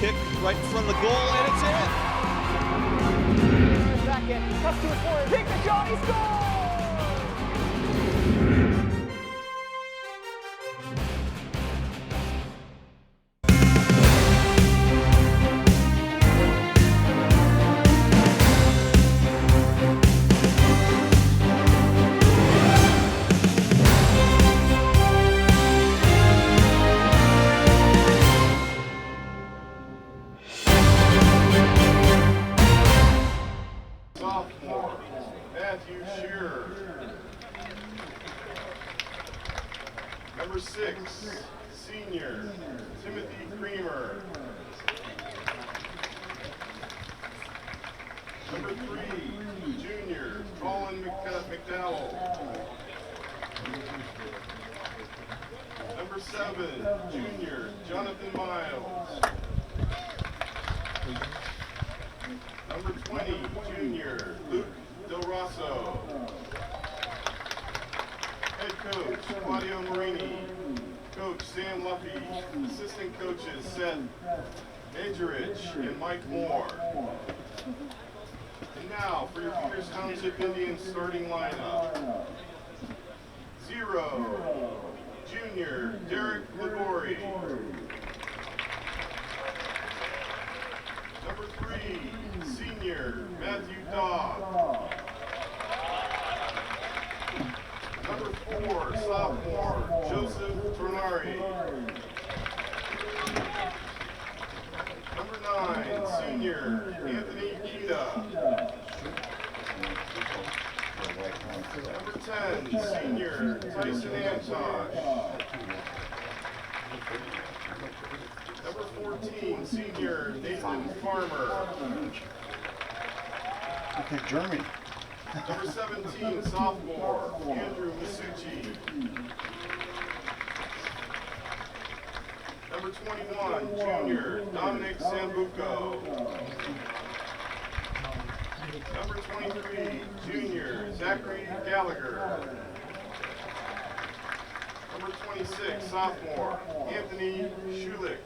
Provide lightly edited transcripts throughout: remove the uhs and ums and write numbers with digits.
kick right in front of the goal, and it's in. Second, cuts to his forward, take the shot, he scores! Sophomore, Matthew Shearer. Number 6, senior, Timothy Creamer. Number 3, junior, Colin McDowell. Number 7, junior, Jonathan Miles. Number 20, junior, Luke Del Rosso. Head coach, Claudio Marini. Coach, Sam Luffy. Assistant coaches, Seth Majorich and Mike Moore. And now for your Peters Township Indians starting lineup. 0, junior, Derek Labori. Number 3, senior, Matthew Dobb. Number 4, sophomore, Joseph Tornari. Number 9, senior, Anthony Kita. Number 10, senior, Tyson Antosh. Number 14, senior, Nathan Farmer. Okay, Germany. Number 17, sophomore, Andrew Masucci. Number 21, junior, Dominic Sambuco. Number 23, junior, Zachary Gallagher. Number 26, sophomore, Anthony Schulich.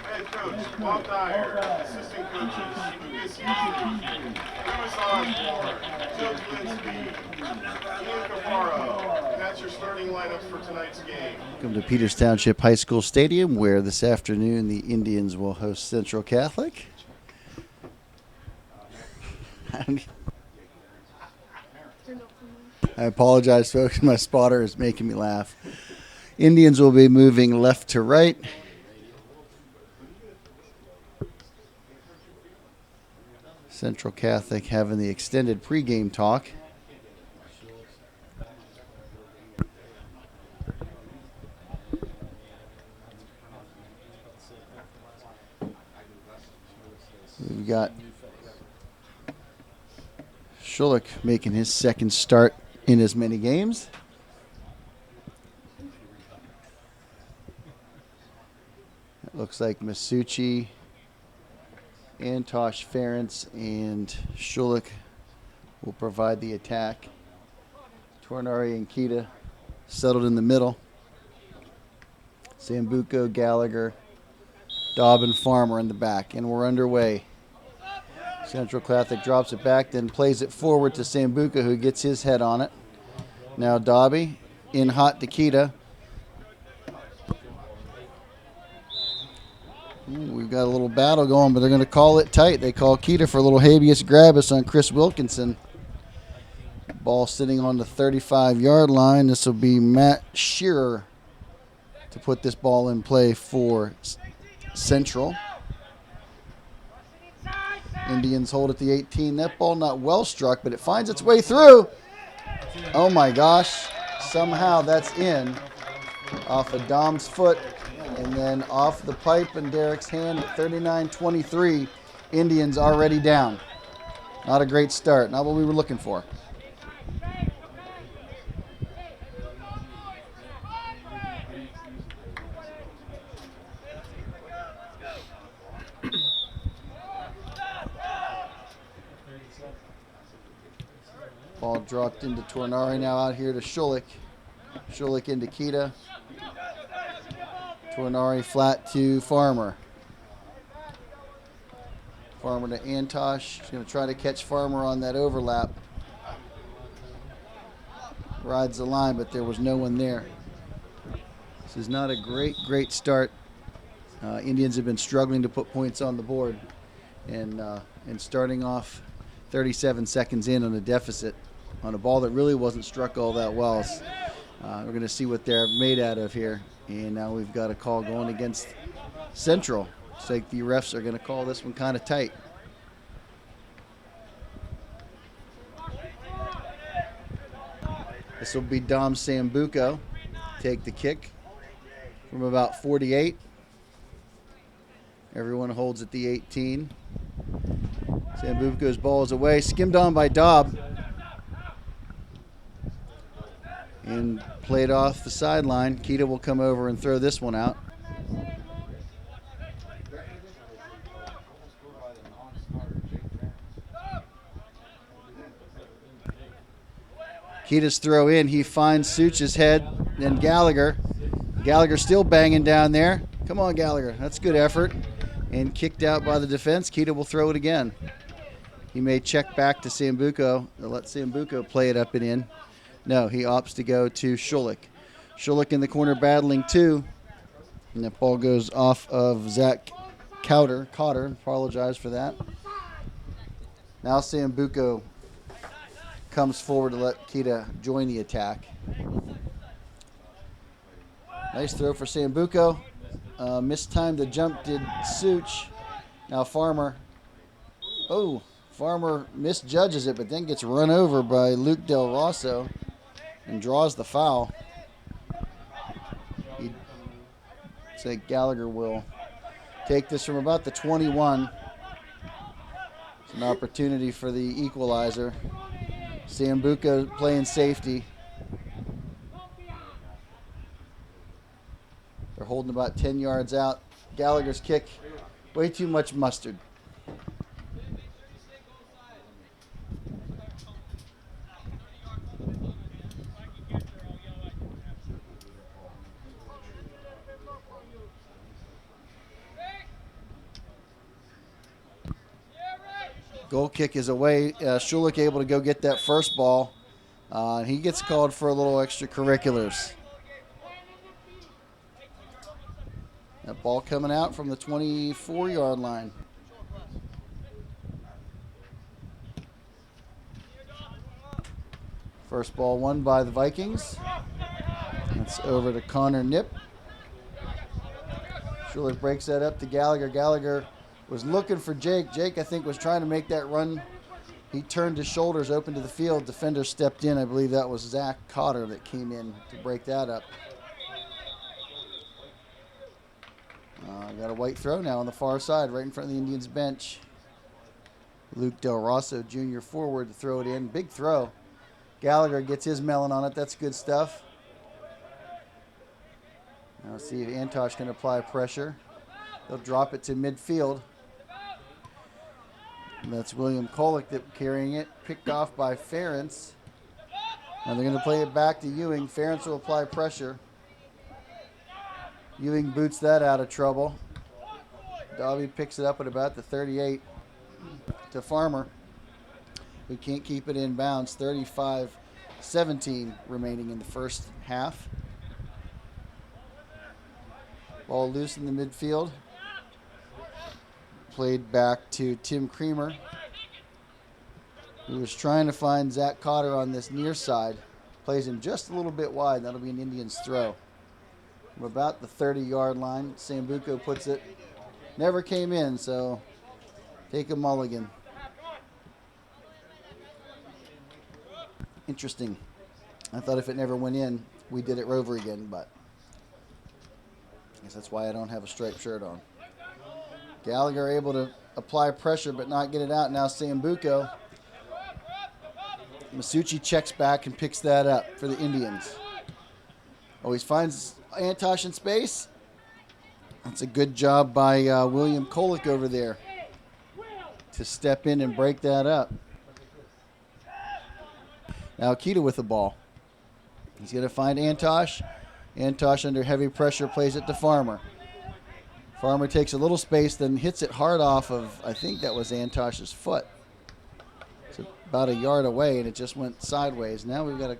Head coach, Bob Dyer. Assistant coaches, Lucas Easy, Lewis Osborne, Joe Gillespie, Ian Caparo. And that's your starting lineups for tonight's game. Welcome to Peters Township High School Stadium, where this afternoon the Indians will host Central Catholic. I apologize, folks. My spotter is making me laugh. Indians will be moving left to right. Central Catholic having the extended pregame talk. We've got Schulich making his second start in as many games. It looks like Masucci, Antosh, Ferentz, and Schulich will provide the attack. Tornari and Kita settled in the middle. Sambuco, Gallagher, Dobb, and Farmer in the back, and we're underway. Central Catholic drops it back, then plays it forward to Sambuca, who gets his head on it. Now Dobby in hot to Kita. We've got a little battle going, but they're going to call it tight. They call Kita for a little habeas grabus on Chris Wilkinson. Ball sitting on the 35-yard line. This will be Matt Shearer to put this ball in play for Central. Indians hold at the 18. That ball not well struck, but it finds its way through. Oh my gosh. Somehow that's in off of Dom's foot and then off the pipe and Derek's hand at 39-23. Indians already down. Not a great start. Not what we were looking for. Ball dropped into Tornari, now out here to Schulich. Schulich into Kita. Tornari flat to Farmer. Farmer to Antosh. He's going to try to catch Farmer on that overlap. Rides the line, but there was no one there. This is not a great start. Indians have been struggling to put points on the board. And starting off 37 seconds in on a deficit on a ball that really wasn't struck all that well. We're going to see what they're made out of here. And now we've got a call going against Central. Looks like the refs are going to call this one kind of tight. This will be Dom Sambuco. Take the kick from about 48. Everyone holds at the 18. Sambuco's ball is away. Skimmed on by Dobb. And played off the sideline. Kita will come over and throw this one out. Kita's throw in. He finds Such's head. Then Gallagher. Gallagher still banging down there. Come on, Gallagher. That's good effort. And kicked out by the defense. Kita will throw it again. He may check back to Sambuco. They'll let Sambuco play it up and in. No, he opts to go to Schulich. Schulich in the corner battling two. And that ball goes off of Zach Cotter. Apologize for that. Now Sambuco comes forward to let Kita join the attack. Nice throw for Sambuco. Mistimed the jump did Such. Now Farmer. Oh, Farmer misjudges it, but then gets run over by Luke Del Rosso and draws the foul. Looks like Gallagher will take this from about the 21. It's an opportunity for the equalizer. Sambuco playing safety. They're holding about 10 yards out. Gallagher's kick, way too much mustard. Goal kick is away. Schulich able to go get that first ball. He gets called for a little extracurriculars. That ball coming out from the 24-yard line. First ball won by the Vikings. It's over to Connor Nip. Schulich breaks that up to Gallagher. Gallagher was looking for Jake. Jake, I think, was trying to make that run. He turned his shoulders open to the field. Defender stepped in. I believe that was Zach Cotter that came in to break that up. Got a white throw now on the far side, right in front of the Indians bench. Luke Del Rosso, junior forward, to throw it in. Big throw. Gallagher gets his melon on it. That's good stuff. Now let's see if Antosh can apply pressure. They'll drop it to midfield. And that's William Kolick that carrying it. Picked off by Ferentz. And they're going to play it back to Ewing. Ferentz will apply pressure. Ewing boots that out of trouble. Dobby picks it up at about the 38 to Farmer. We can't keep it in bounds. 35-17 remaining in the first half. Ball loose in the midfield. Played back to Tim Creamer, who was trying to find Zach Cotter on this near side. Plays him just a little bit wide. That'll be an Indians throw. From about the 30-yard line, Sambuco puts it. Never came in, so take a mulligan. Interesting. I thought if it never went in, we did it over again, but I guess that's why I don't have a striped shirt on. Gallagher able to apply pressure but not get it out. Now Sambuco. Masucci checks back and picks that up for the Indians. Oh, he finds Antosh in space. That's a good job by William Kolick over there to step in and break that up. Now Akita with the ball. He's going to find Antosh. Antosh under heavy pressure plays it to Farmer. Farmer takes a little space, then hits it hard off of, I think that was Antosh's foot. It's about a yard away, and it just went sideways. Now we've got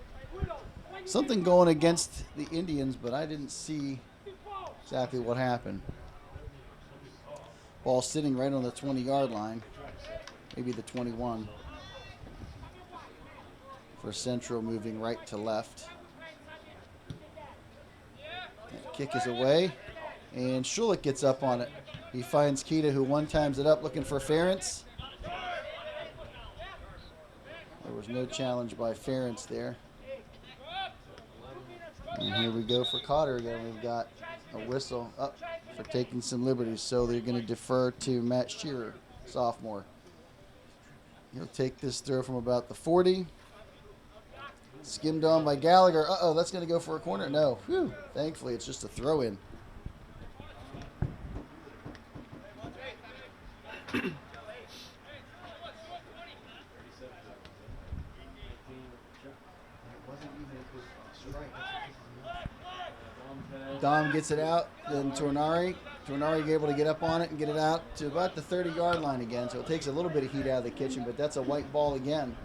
something going against the Indians, but I didn't see exactly what happened. Ball sitting right on the 20-yard line, maybe the 21. For Central, moving right to left. That kick is away, and Schulich gets up on it. He finds Kita, who one-times it up looking for Ferentz. There was no challenge by Ferentz there. And here we go for Cotter again. We've got a whistle up for taking some liberties, so they're going to defer to Matt Shearer, sophomore. He'll take this throw from about the 40. Skimmed on by Gallagher. Uh-oh, that's going to go for a corner? No. Whew. Thankfully, it's just a throw-in. Dom gets it out, then Tornari. Tornari able to get up on it and get it out to about the 30-yard line again, so it takes a little bit of heat out of the kitchen, but that's a white ball again.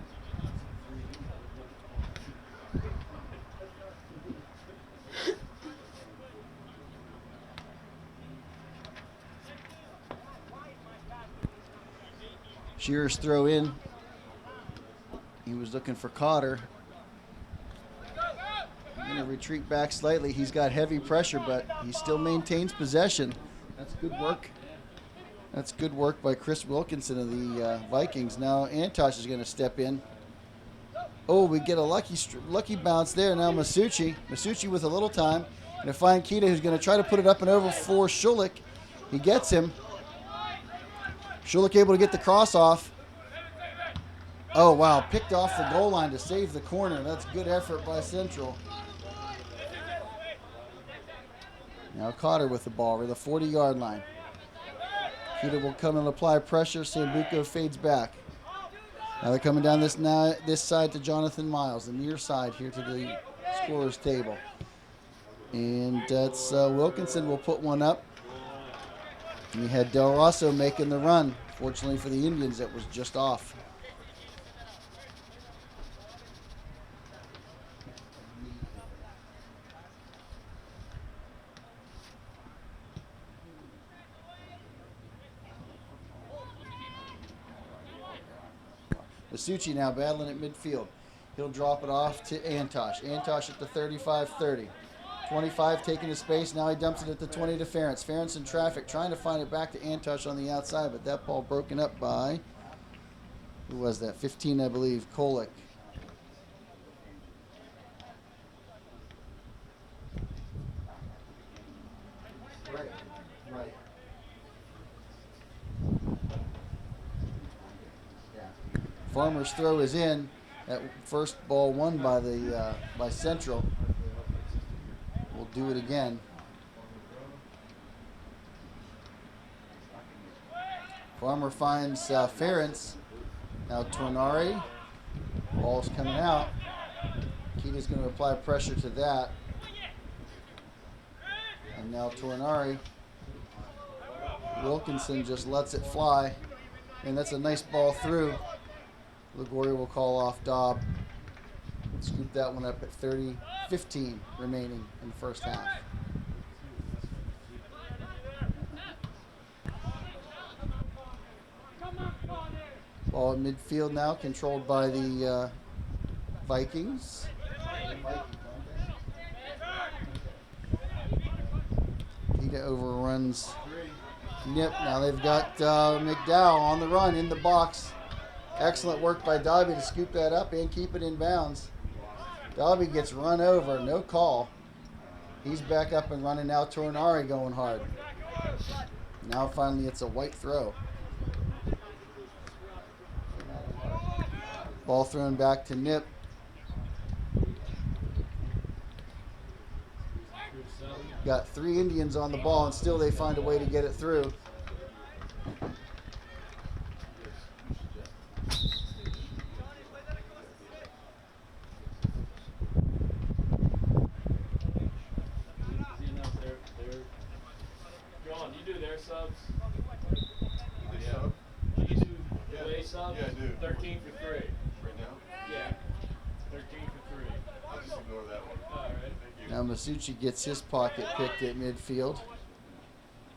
Shearer's throw in. He was looking for Cotter. Going to retreat back slightly. He's got heavy pressure, but he still maintains possession. That's good work. That's good work by Chris Wilkinson of the Vikings. Now Antosh is going to step in. Oh, we get a lucky bounce there. Now Masucci. Masucci with a little time. Going to find Kita, who's going to try to put it up and over for Schulich. He gets him. Schulich able to get the cross off. Oh, wow. Picked off the goal line to save the corner. That's good effort by Central. Now Cotter with the ball over the 40-yard line. Kita will come and apply pressure. Sambuco fades back. Now they're coming down this side to Jonathan Miles, the near side here to the scorer's table. And that's Wilkinson will put one up. We had Del Rosso making the run. Fortunately for the Indians, it was just off. Masucci now battling at midfield. He'll drop it off to Antosh. Antosh at the 35-30. 25 taking the space. Now he dumps it at the 20 to Ferentz. Ferentz in traffic trying to find it back to Antosh on the outside, but that ball broken up by, who was that? 15, I believe, Kolick. Right. Farmer's throw is in. That first ball won by the by Central. We'll do it again. Farmer finds Ferentz. Now Tornari. Ball's coming out. Kita's going to apply pressure to that. And now Tornari. Wilkinson just lets it fly. And that's a nice ball through. Liguori will call off Dobb. Scoop that one up at 30-15 remaining in the first half. Ball at midfield now, controlled by the Vikings. Kita overruns Nip. Now they've got McDowell on the run in the box. Excellent work by Dobby to scoop that up and keep it in bounds. Dobby gets run over, no call. He's back up and running now. Tornari going hard. Now finally it's a white throw. Ball thrown back to Nip. Got 3 Indians on the ball and still they find a way to get it through. John, you do their subs? They Yeah. sub? You do Yeah. away subs? Yeah, I do. 13 for 3. Right now? Yeah. 13 for 3. I'll just ignore that one. All right. Thank you. Now Masucci gets his pocket picked at midfield.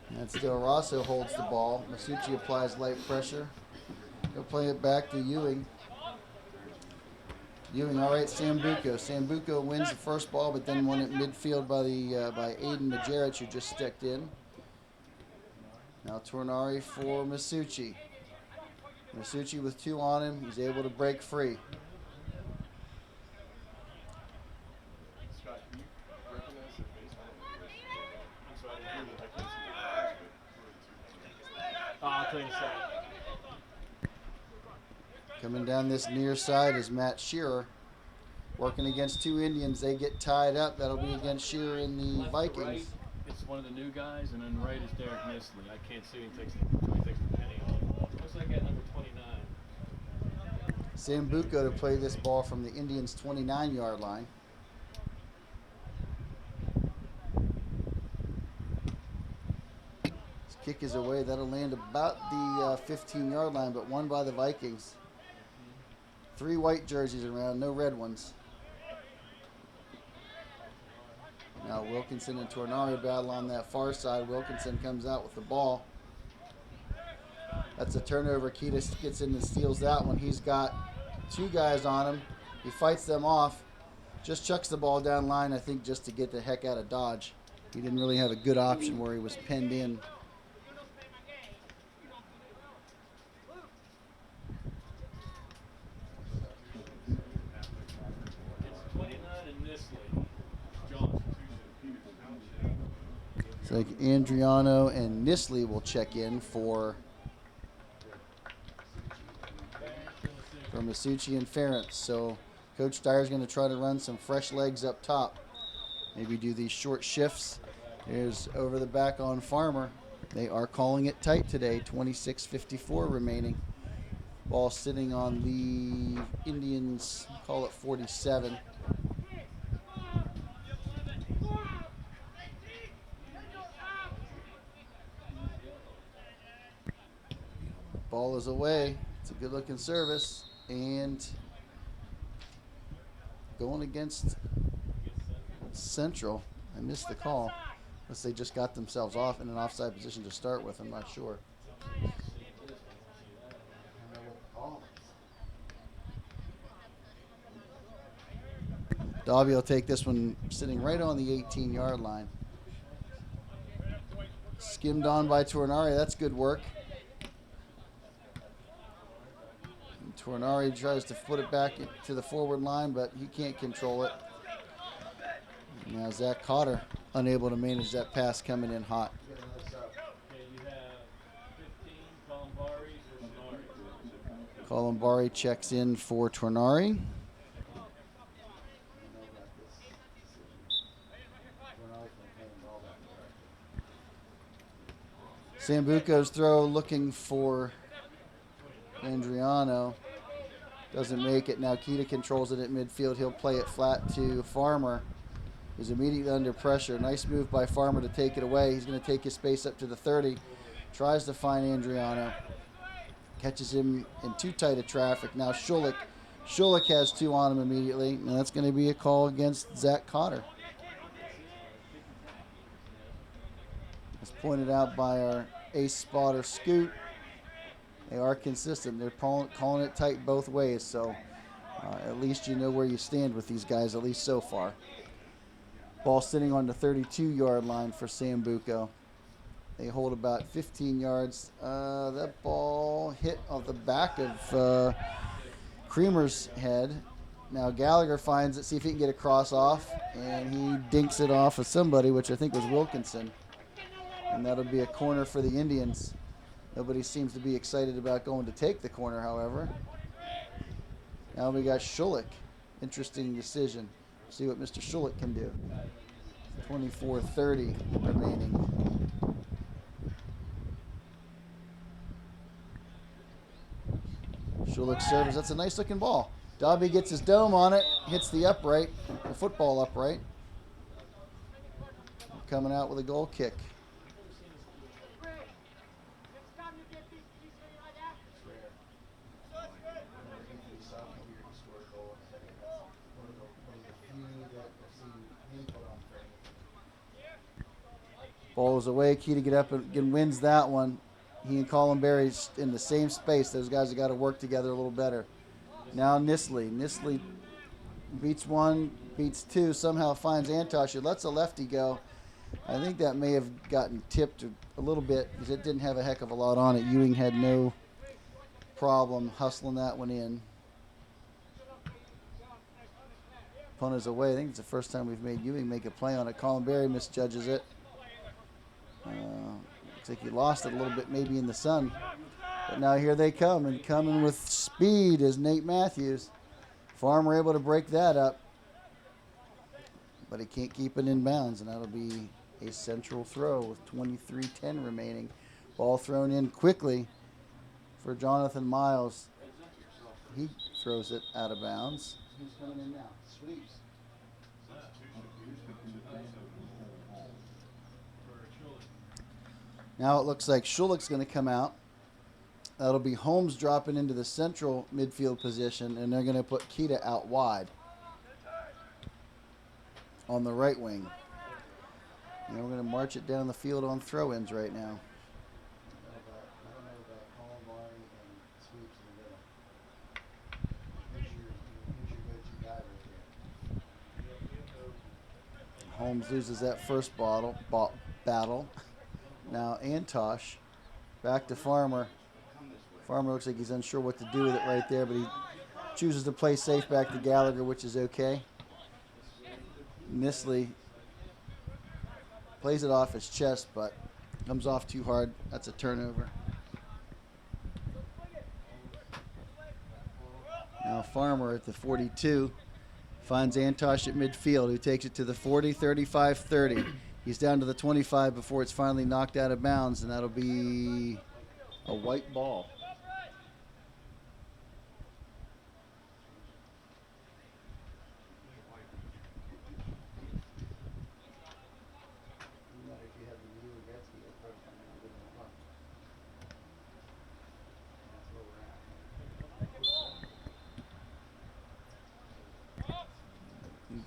And still Rosso holds the ball. Masucci applies light pressure. He'll play it back to Ewing. Ewing, all right, Sambuco. Sambuco wins the first ball, but then won at midfield by Aiden Majeric, who just stepped in. Now Tornari for Masucci. Masucci with 2 on him. He's able to break free. Scott, can you recognize their face? I'm sorry, I can't see the eyes, but I'll tell you something. Coming down this near side is Matt Shearer. Working against 2 Indians. They get tied up. That'll be against Shearer in the Left to Vikings. right, it's one of the new guys, and then right is Derek Nisley. I can't see him until he takes the penny off. Looks like at number 29. Sambuco to play this ball from the Indians' 29-yard line. This kick is away. That'll land about the 15-yard line, but won by the Vikings. 3 white jerseys around, no red ones. Now Wilkinson and Tornari battle on that far side. Wilkinson comes out with the ball. That's a turnover. Kiedis gets in and steals that one. He's got 2 guys on him. He fights them off. Just chucks the ball down line, I think, just to get the heck out of Dodge. He didn't really have a good option where he was penned in. It's 29 and Nisley. John. It's like Andriano and Nisley will check in for Masucci and Ferentz. So Coach Dyer's going to try to run some fresh legs up top. Maybe do these short shifts. Here's over the back on Farmer. They are calling it tight today. 26:54 remaining. Ball sitting on the Indians, call it 47. Ball is away. It's a good looking service. And going against Central. I missed the call. Unless they just got themselves off in an offside position to start with. I'm not sure. Dobby will take this one sitting right on the 18-yard line. Skimmed on by Tornari. That's good work. And Tornari tries to put it back to the forward line, but he can't control it. Now Zach Cotter unable to manage that pass coming in hot. Okay, you have 15, Columbari or Sonari. Columbari checks in for Tornari. Sambuco's throw looking for Andriano. Doesn't make it. Now Keita controls it at midfield. He'll play it flat to Farmer, who's immediately under pressure. Nice move by Farmer to take it away. He's going to take his space up to the 30. Tries to find Andriano. Catches him in too tight of traffic. Now Schulich. Schulich has 2 on him immediately. And that's going to be a call against Zach Cotter. As pointed out by our ace spotter, Scoot, they are consistent. They're calling it tight both ways. So at least you know where you stand with these guys, at least so far. Ball sitting on the 32-yard line for Sambuco. They hold about 15 yards. That ball hit on the back of Creamer's head. Now Gallagher finds it, see if he can get a cross off, and he dinks it off of somebody, which I think was Wilkinson. And that'll be a corner for the Indians. Nobody seems to be excited about going to take the corner, however. Now we got Schulich. Interesting decision. See what Mr. Schulich can do. 24:30 remaining. Schulich serves. That's a nice looking ball. Dobby gets his dome on it, hits the upright, the football upright. Coming out with a goal kick. Ball is away. Key to get up and wins that one. He and Colin Berry's in the same space. Those guys have got to work together a little better. Now Nisley. Nisley beats one, beats two, somehow finds Antosh, who lets a lefty go. I think that may have gotten tipped a little bit because it didn't have a heck of a lot on it. Ewing had no problem hustling that one in. Punt is away. I think it's the first time we've made Ewing make a play on it. Colin Berry misjudges it. Looks like he lost it a little bit maybe in the sun. But now here they come, and coming with speed is Nate Matthews. Farmer able to break that up. But he can't keep it in bounds, and that'll be a central throw with 23:10 remaining. Ball thrown in quickly for Jonathan Miles. He throws it out of bounds. Who's coming in now? Sweeps. Now it looks like Schulich's going to come out. That'll be Holmes dropping into the central midfield position, and they're going to put Kita out wide on the right wing. And we're going to march it down the field on throw-ins right now. Holmes loses that first battle. Now Antosh back to Farmer. Farmer looks like he's unsure what to do with it right there, but he chooses to play safe back to Gallagher, which is okay. Nisley plays it off his chest, but comes off too hard. That's a turnover. Now Farmer at the 42 finds Antosh at midfield, who takes it to the 40, 35, 30. He's down to the 25 before it's finally knocked out of bounds, and that'll be a white ball.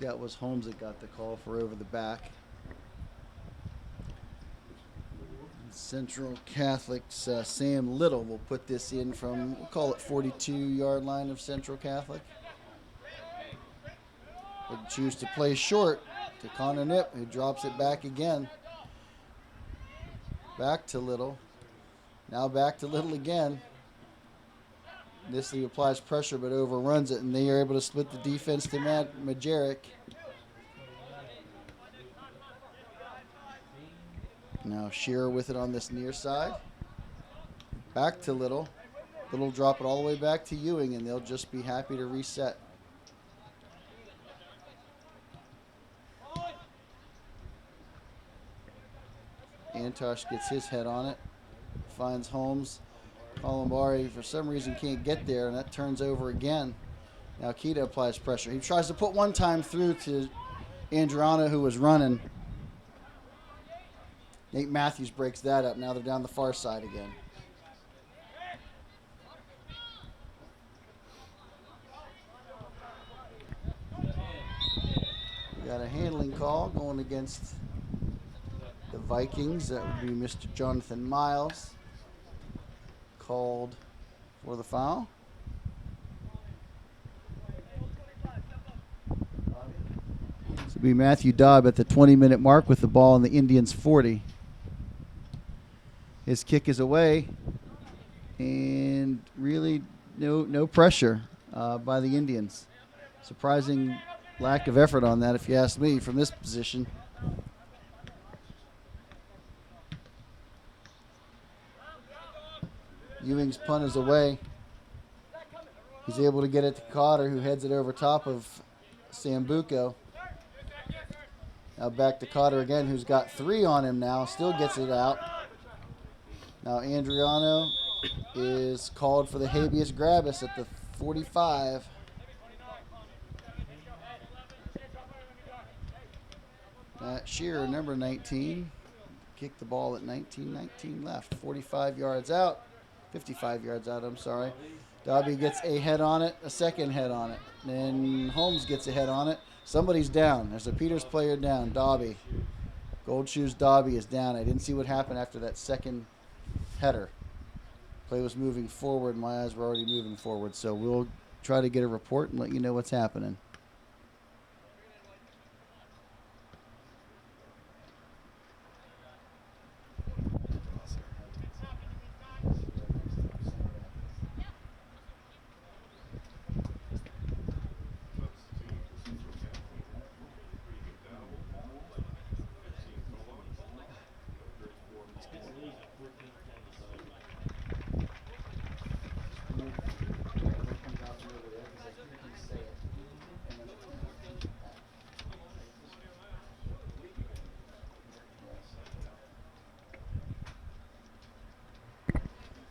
That was Holmes that got the call for over the back. Central Catholic's Sam Little will put this in from, we'll call it 42-yard line of Central Catholic. Would choose to play short to Connor Knipp, who drops it back again. Back to Little. Now back to Little again. Nisley applies pressure but overruns it, and they are able to split the defense to Majerick. Now Shearer with it on this near side. Back to Little. Little drop it all the way back to Ewing, and they'll just be happy to reset. Antosh gets his head on it. Finds Holmes. Columbari, for some reason, can't get there, and that turns over again. Now Kita applies pressure. He tries to put one time through to Andriano, who was running. Nate Matthews breaks that up. Now they're down the far side again. We got a handling call going against the Vikings. That would be Mr. Jonathan Miles. Called for the foul. This will be Matthew Dobb at the 20-minute mark with the ball on the Indians' 40. His kick is away, and really no pressure by the Indians. Surprising lack of effort on that, if you ask me, from this position. Ewing's punt is away. He's able to get it to Cotter, who heads it over top of Sambuco. Now back to Cotter again, who's got 3 on him now. Still gets it out. Now Andriano is called for the habeas grabus at the 45. Matt Shearer, number 19, kicked the ball at 19 left. 45 yards out. 55 yards out, I'm sorry. Dobby gets a head on it, a second head on it. Then Holmes gets a head on it. Somebody's down. There's a Peters player down, Dobby. Gold Shoes Dobby is down. I didn't see what happened after that second header. Play was moving forward. My eyes were already moving forward. So we'll try to get a report and let you know what's happening.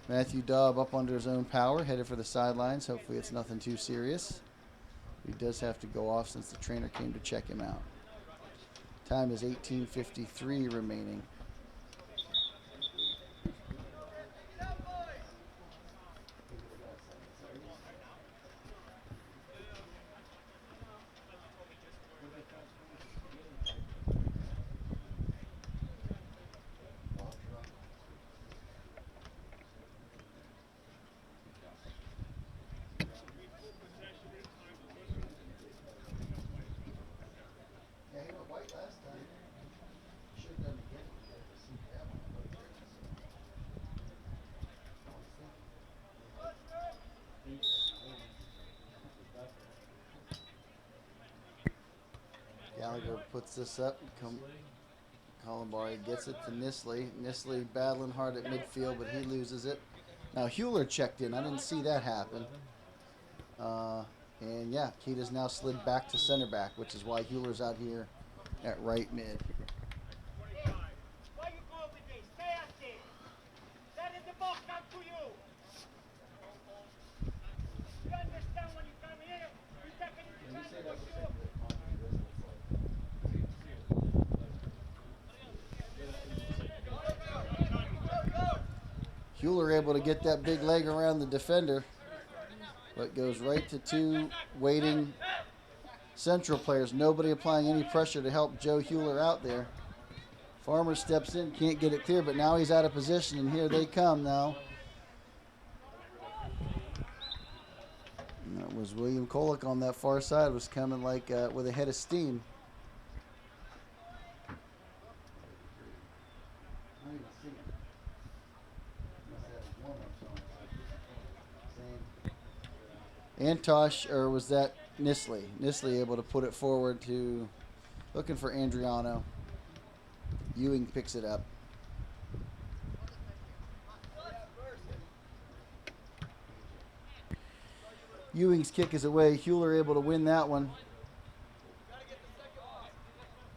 Matthew Dobb up under his own power, headed for the sidelines. Hopefully it's nothing too serious. He does have to go off since the trainer came to check him out. Time is 18:53 remaining. Gallagher puts this up. Columbari gets it to Nisley. Nisley battling hard at midfield, but he loses it. Now Hewler checked in. I didn't see that happen. And yeah, Keita's now slid back to center back, which is why Hewler's out here at right mid. Why you go with this? Stay active. That is the ball come to you. You understand when you come here? You take it into transit with you. Hewler able to get that big leg around the defender, but goes right to two waiting Central players. Nobody applying any pressure to help Joe Hewler out there. Farmer steps in, can't get it clear, but now he's out of position, and here they come now. And that was William Kolick on that far side, was coming like with a head of steam. Antosh, or was that Nisley? Nisley able to put it forward to, looking for Andriano. Ewing picks it up. Ewing's kick is away. Hewler able to win that one.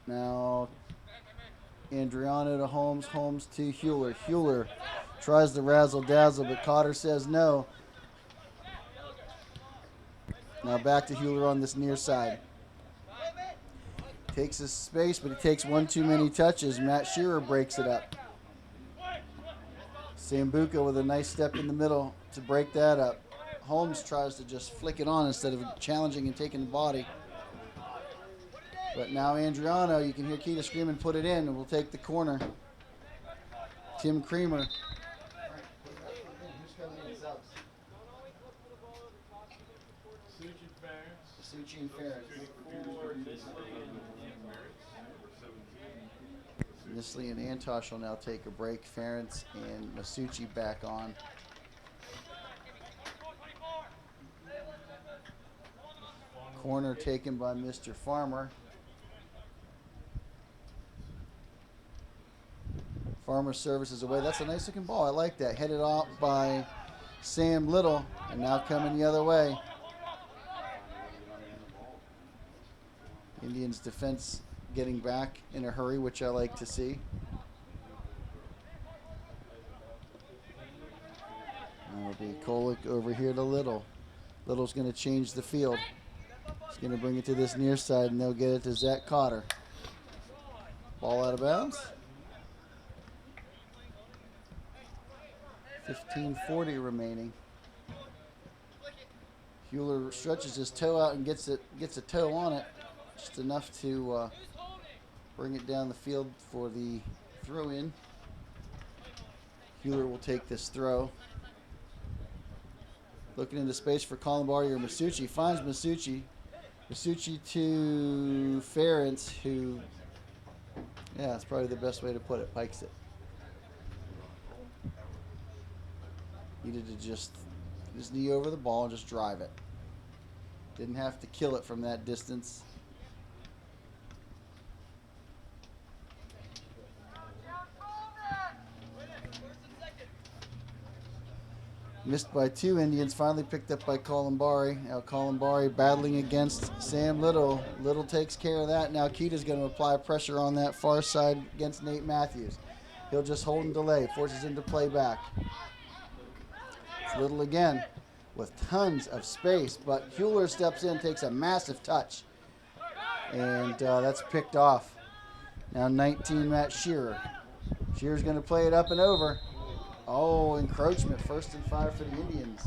Now Andriano to Holmes. Holmes to Hewler. Hewler tries to razzle dazzle, but Cotter says no. Now back to Hewler on this near side. Takes his space, but he takes one too many touches. Matt Shearer breaks it up. Sambuca with a nice step in the middle to break that up. Holmes tries to just flick it on instead of challenging and taking the body. But now Andriano, you can hear Keita screaming, put it in, and we'll take the corner. Tim Creamer. Suchi and Ferris. Nisley and Antosh will now take a break. Ferentz and Masucci back on. Corner taken by Mr. Farmer. Farmer services away. That's a nice looking ball. I like that. Headed off by Sam Little, and now coming the other way. Indians defense getting back in a hurry, which I like to see. That'll be Kolick over here to Little. Little's going to change the field. He's going to bring it to this near side, and they'll get it to Zach Cotter. Ball out of bounds. 15:40 remaining. Hewler stretches his toe out and gets a toe on it. Just enough to bring it down the field for the throw in. Hewler will take this throw. Looking into space for Columbari or Masucci. Finds Masucci. Masucci to Ferentz, who, yeah, that's probably the best way to put it. Pikes it. Needed to just get his knee over the ball and just drive it. Didn't have to kill it from that distance. Missed by 2. Indians finally picked up by Columbari. Now Columbari battling against Sam Little. Little takes care of that. Now Keita's going to apply pressure on that far side against Nate Matthews. He'll just hold and delay. Forces him to play back. It's Little again with tons of space. But Hewler steps in, takes a massive touch. And that's picked off. Now 19, Matt Shearer. Shearer's going to play it up and over. Oh, encroachment. 1st and 5 for the Indians.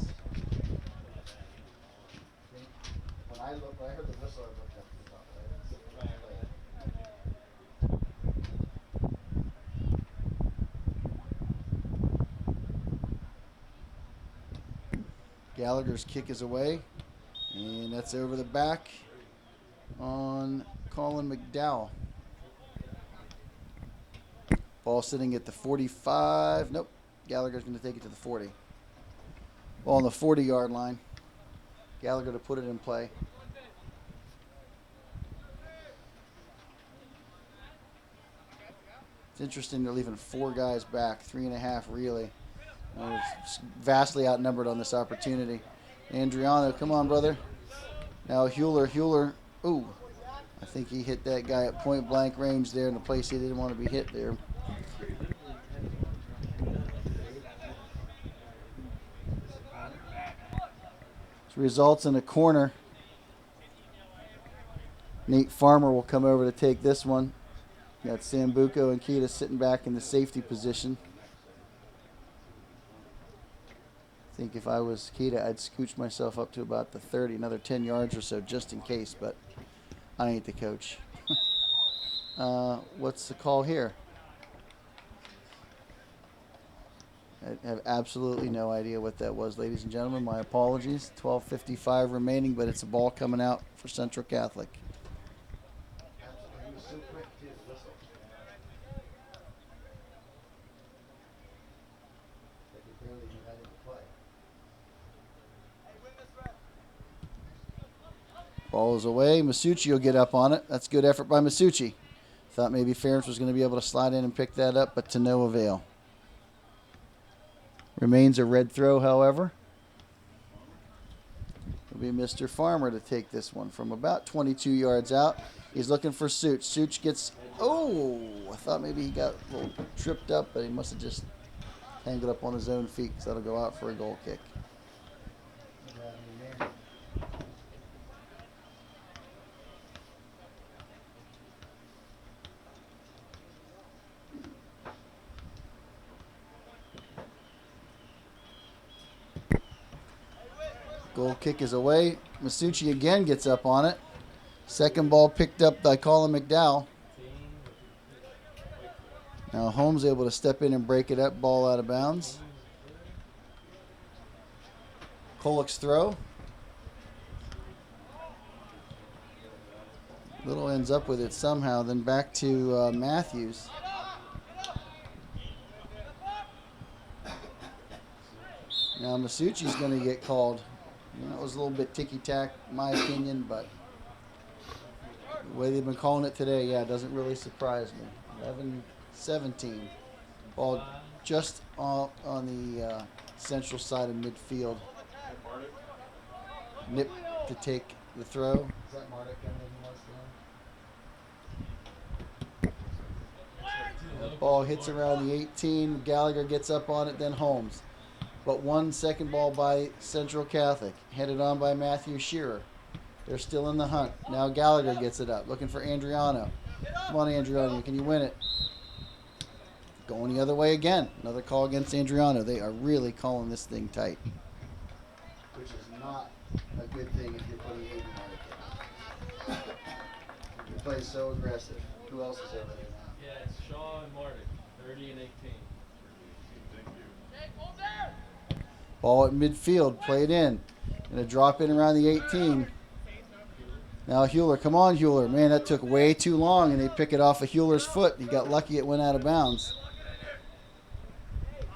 When I heard the whistle, I looked up the top. Gallagher's kick is away. And that's over the back on Colin McDowell. Ball sitting at the 45. Nope. Gallagher's going to take it to the 40. Ball on the 40-yard line. Gallagher to put it in play. It's interesting they're leaving 4 guys back, 3.5 really. Vastly outnumbered on this opportunity. Andriano, come on, brother. Now Hewler. Ooh, I think he hit that guy at point blank range there in the place he didn't want to be hit there. Results in a corner. Nate Farmer will come over to take this one. Got Sambuco and Keita sitting back in the safety position. I think if I was Keita, I'd scooch myself up to about the 30, another 10 yards or so just in case, but I ain't the coach. What's the call here? I have absolutely no idea what that was, ladies and gentlemen. My apologies. 12:55 remaining, but it's a ball coming out for Central Catholic. Ball is away. Masucci will get up on it. That's good effort by Masucci. Thought maybe Ferentz was going to be able to slide in and pick that up, but to no avail. Remains a red throw, however. It'll be Mr. Farmer to take this one from about 22 yards out. He's looking for Such. Such gets, oh, I thought maybe he got a little tripped up, but he must have just tangled up on his own feet, so that'll go out for a goal kick. Goal kick is away. Masucci again gets up on it. Second ball picked up by Colin McDowell. Now Holmes able to step in and break it up. Ball out of bounds. Kolek's throw. Little ends up with it somehow. Then back to Matthews. Now Masucci's going to get called. That was a little bit ticky-tack, in my opinion, but the way they've been calling it today, yeah, it doesn't really surprise me. 11-17. Ball just on the central side of midfield. Nip to take the throw. Is that Marduk? The ball hits around the 18. Gallagher gets up on it, then Holmes. But 1 second ball by Central Catholic, headed on by Matthew Shearer. They're still in the hunt. Now Gallagher gets it up, looking for Andriano. Come on, Andriano, can you win it? Going the other way again. Another call against Andriano. They are really calling this thing tight. Which is not a good thing if you're putting Aiden on it. He plays so aggressive. Who else is over there now? Yeah, it's Shaw and Martin, 30 and 18. Ball at midfield, played in. Gonna drop in around the 18. Now Hewler, come on Hewler. Man, that took way too long, and they pick it off of Hewler's foot. He got lucky it went out of bounds.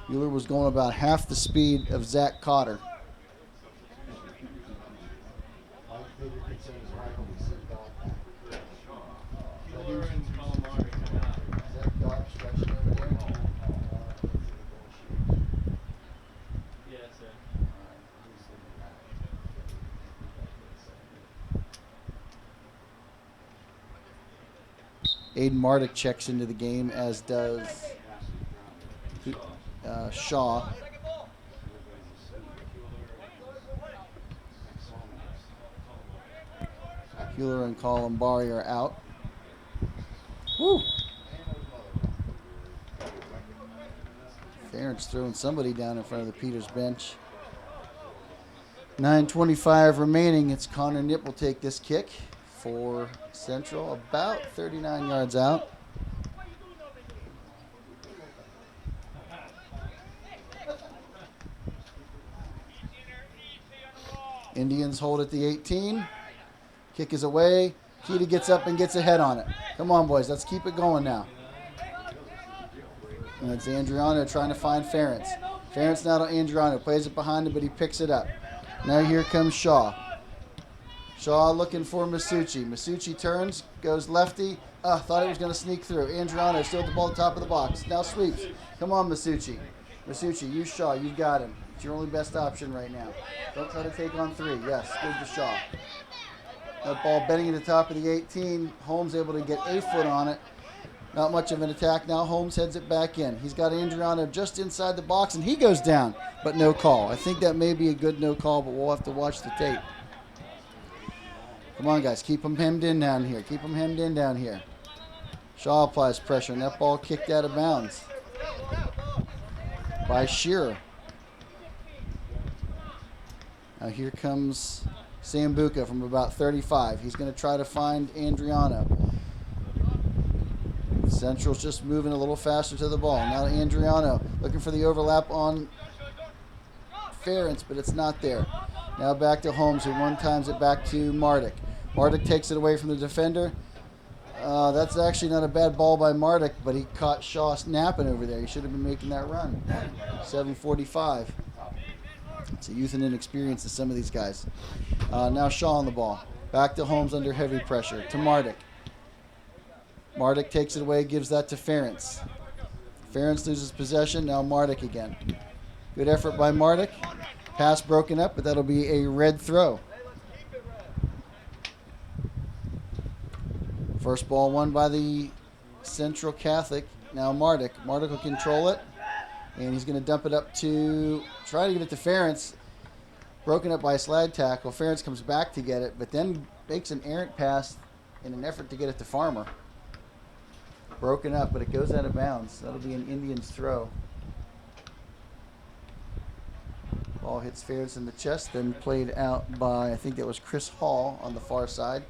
Hewler was going about half the speed of Zach Cotter. Hewler and Calamari come out. Yes, sir. Aiden Mardick checks into the game, as does Shaw. Hewler and Columbari are out. Woo! Ferentz throwing somebody down in front of the Peters bench. 9:25 remaining. It's Connor Nipp will take this kick for Central, about 39 yards out. Indians hold at the 18. Kick is away. Keita gets up and gets a head on it. Come on, boys. Let's keep it going now. And it's Andriano trying to find Ferentz. Ferentz now to Andriano. Plays it behind him, but he picks it up. Now here comes Shaw. Shaw looking for Masucci. Masucci turns, goes lefty. Thought he was going to sneak through. Andriano still at the ball at the top of the box. Now sweeps. Come on, Masucci. Masucci, use Shaw. You've got him. It's your only best option right now. Don't try to take on three. Yes, good to Shaw. That ball bending at the top of the 18. Holmes able to get a foot on it. Not much of an attack now. Holmes heads it back in. He's got Andriano just inside the box, and he goes down, but no call. I think that may be a good no call, but we'll have to watch the tape. Come on, guys. Keep them hemmed in down here. Keep them hemmed in down here. Shaw applies pressure, and that ball kicked out of bounds by Shearer. Now here comes Sambuca from about 35. He's going to try to find Andriano. Central's just moving a little faster to the ball. Now Andriano looking for the overlap on Ferentz, but it's not there. Now back to Holmes, who one times it back to Mardick. Mardick takes it away from the defender. That's actually not a bad ball by Mardick, but he caught Shaw snapping over there. He should have been making that run. 7:45. It's a youth and inexperience to some of these guys. Now Shaw on the ball. Back to Holmes under heavy pressure. To Mardick. Mardick takes it away, gives that to Ferentz. Ferentz loses possession. Now Mardick again. Good effort by Mardick. Pass broken up, but that'll be a red throw. First ball won by the Central Catholic. Now Mardick. Mardick will control it. And he's going to dump it up to, try to get it to Ferentz. Broken up by a slide tackle. Ferentz comes back to get it, but then makes an errant pass in an effort to get it to Farmer. Broken up, but it goes out of bounds. That'll be an Indians throw. Ball hits Ferentz in the chest, then played out by, I think that was Chris Hall on the far side.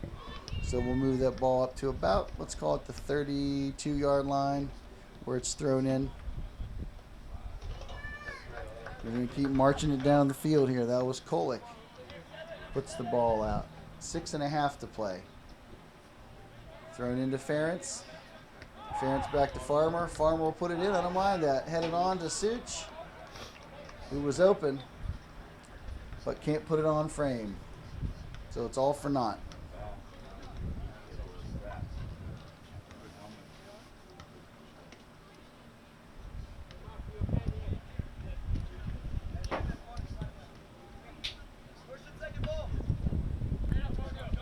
So we'll move that ball up to about, let's call it the 32-yard line where it's thrown in. We're going to keep marching it down the field here. That was Kolick. Puts the ball out. 6.5 to play. Thrown into Ferentz. Ferentz back to Farmer. Farmer will put it in. I don't mind that. Headed on to Such, who was open, but can't put it on frame. So it's all for naught.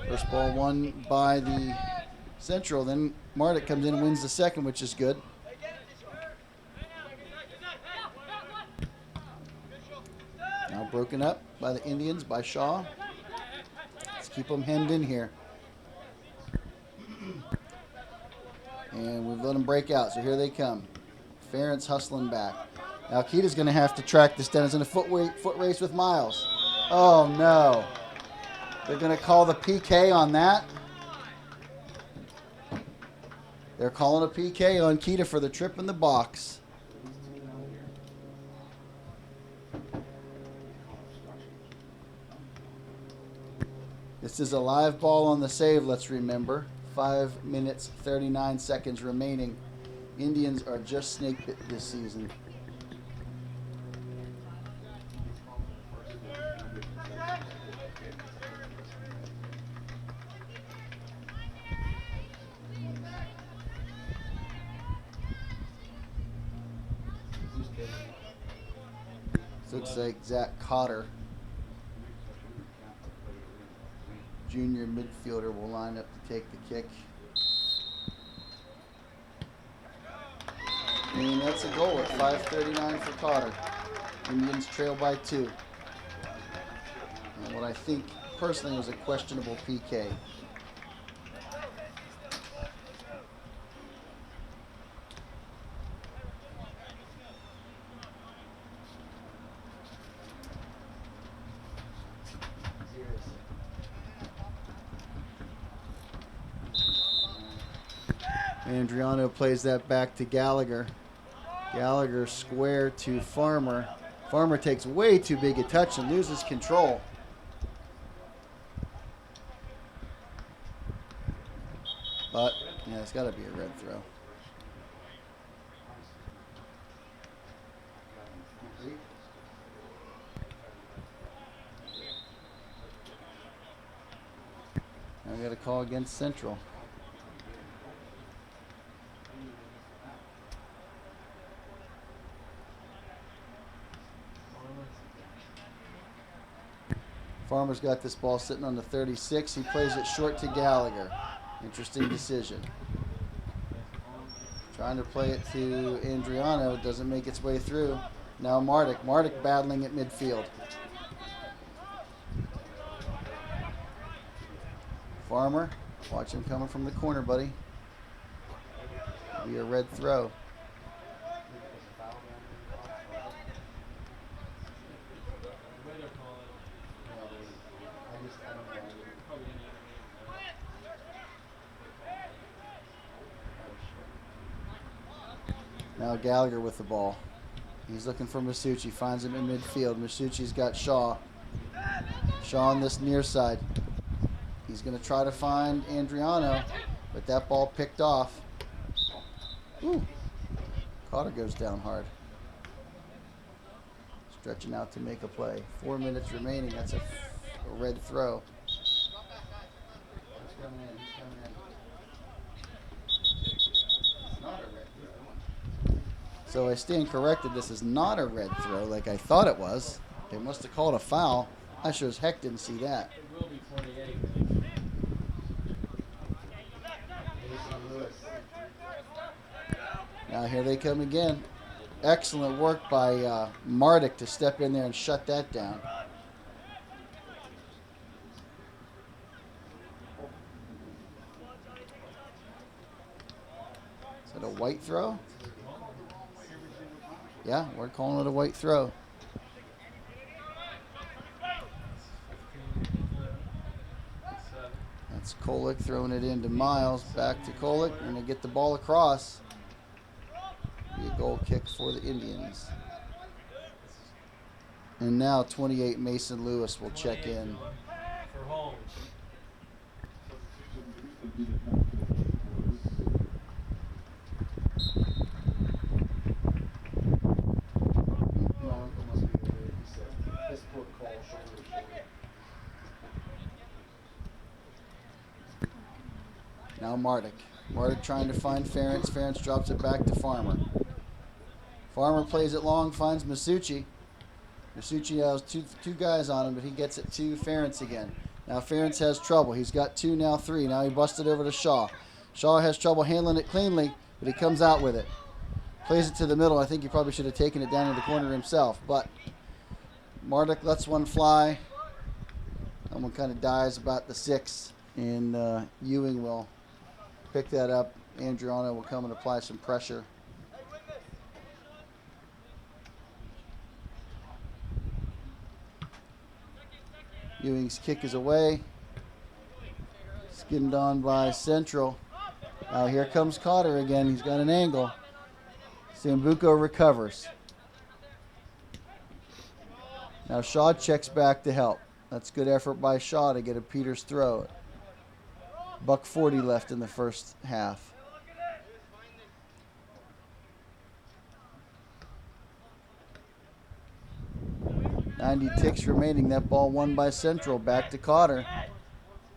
First ball won by the Central. Then Mardick comes in and wins the second, which is good. Now broken up by the Indians, by Shaw. Let's keep them hemmed in here. And we've let them break out, so here they come. Ferentz hustling back. Now Keita's going to have to track this down. It's in a foot race with Miles. Oh, no. They're going to call the PK on that. They're calling a PK on Keita for the trip in the box. This is a live ball on the save, let's remember. 5 minutes, 39 seconds remaining. Indians are just snake bit this season. This looks like Zach Cotter, junior midfielder, will line up to take the kick. And that's a goal at 5:39 for Cotter. Indians trail by 2. And what I think personally was a questionable PK. Andriano plays that back to Gallagher. Gallagher square to Farmer. Farmer takes way too big a touch and loses control. But, yeah, it's got to be a red throw. Now we got a call against Central. Farmer's got this ball sitting on the 36. He plays it short to Gallagher. Interesting decision. Trying to play it to Andriano. Doesn't make its way through. Now Mardik. Mardik battling at midfield. Farmer. Watch him coming from the corner, buddy. Be a red throw. Now Gallagher with the ball. He's looking for Masucci. Finds him in midfield. Masucci's got Shaw. Shaw on this near side. He's going to try to find Andriano, but that ball picked off. Ooh. Cotter goes down hard. Stretching out to make a play. 4 minutes remaining. That's a red throw. He's coming in. He's coming in. It's not a red throw. So I stand corrected. This is not a red throw like I thought it was. They must have called a foul. I sure as heck didn't see that. It will be 28. Now here they come again. Excellent work by Mardik to step in there and shut that down. Is that a white throw? Yeah, we're calling it a white throw. That's Kolick throwing it into Miles. Back to Kolick. And they get the ball across. Be a goal kick for the Indians. And now 28 Mason Lewis will check in. For home. Now Mardik. Mardik trying to find Ferentz. Ferentz drops it back to Farmer. Farmer plays it long, finds Masucci. Masucci has two guys on him, but he gets it to Ferentz again. Now Ferentz has trouble. He's got 2, now 3. Now he busted over to Shaw. Shaw has trouble handling it cleanly, but he comes out with it. Plays it to the middle. I think he probably should have taken it down in the corner himself, but Mardik lets one fly. That one kind of dies about the 6, and Ewing will pick that up. Andriano will come and apply some pressure. Ewing's kick is away. Skinned on by Central. Now here comes Cotter again. He's got an angle. Sambuco recovers. Now Shaw checks back to help. That's good effort by Shaw to get a Peters throw. $1:40 left in the first half. 90 ticks remaining. That ball won by Central. Back to Cotter.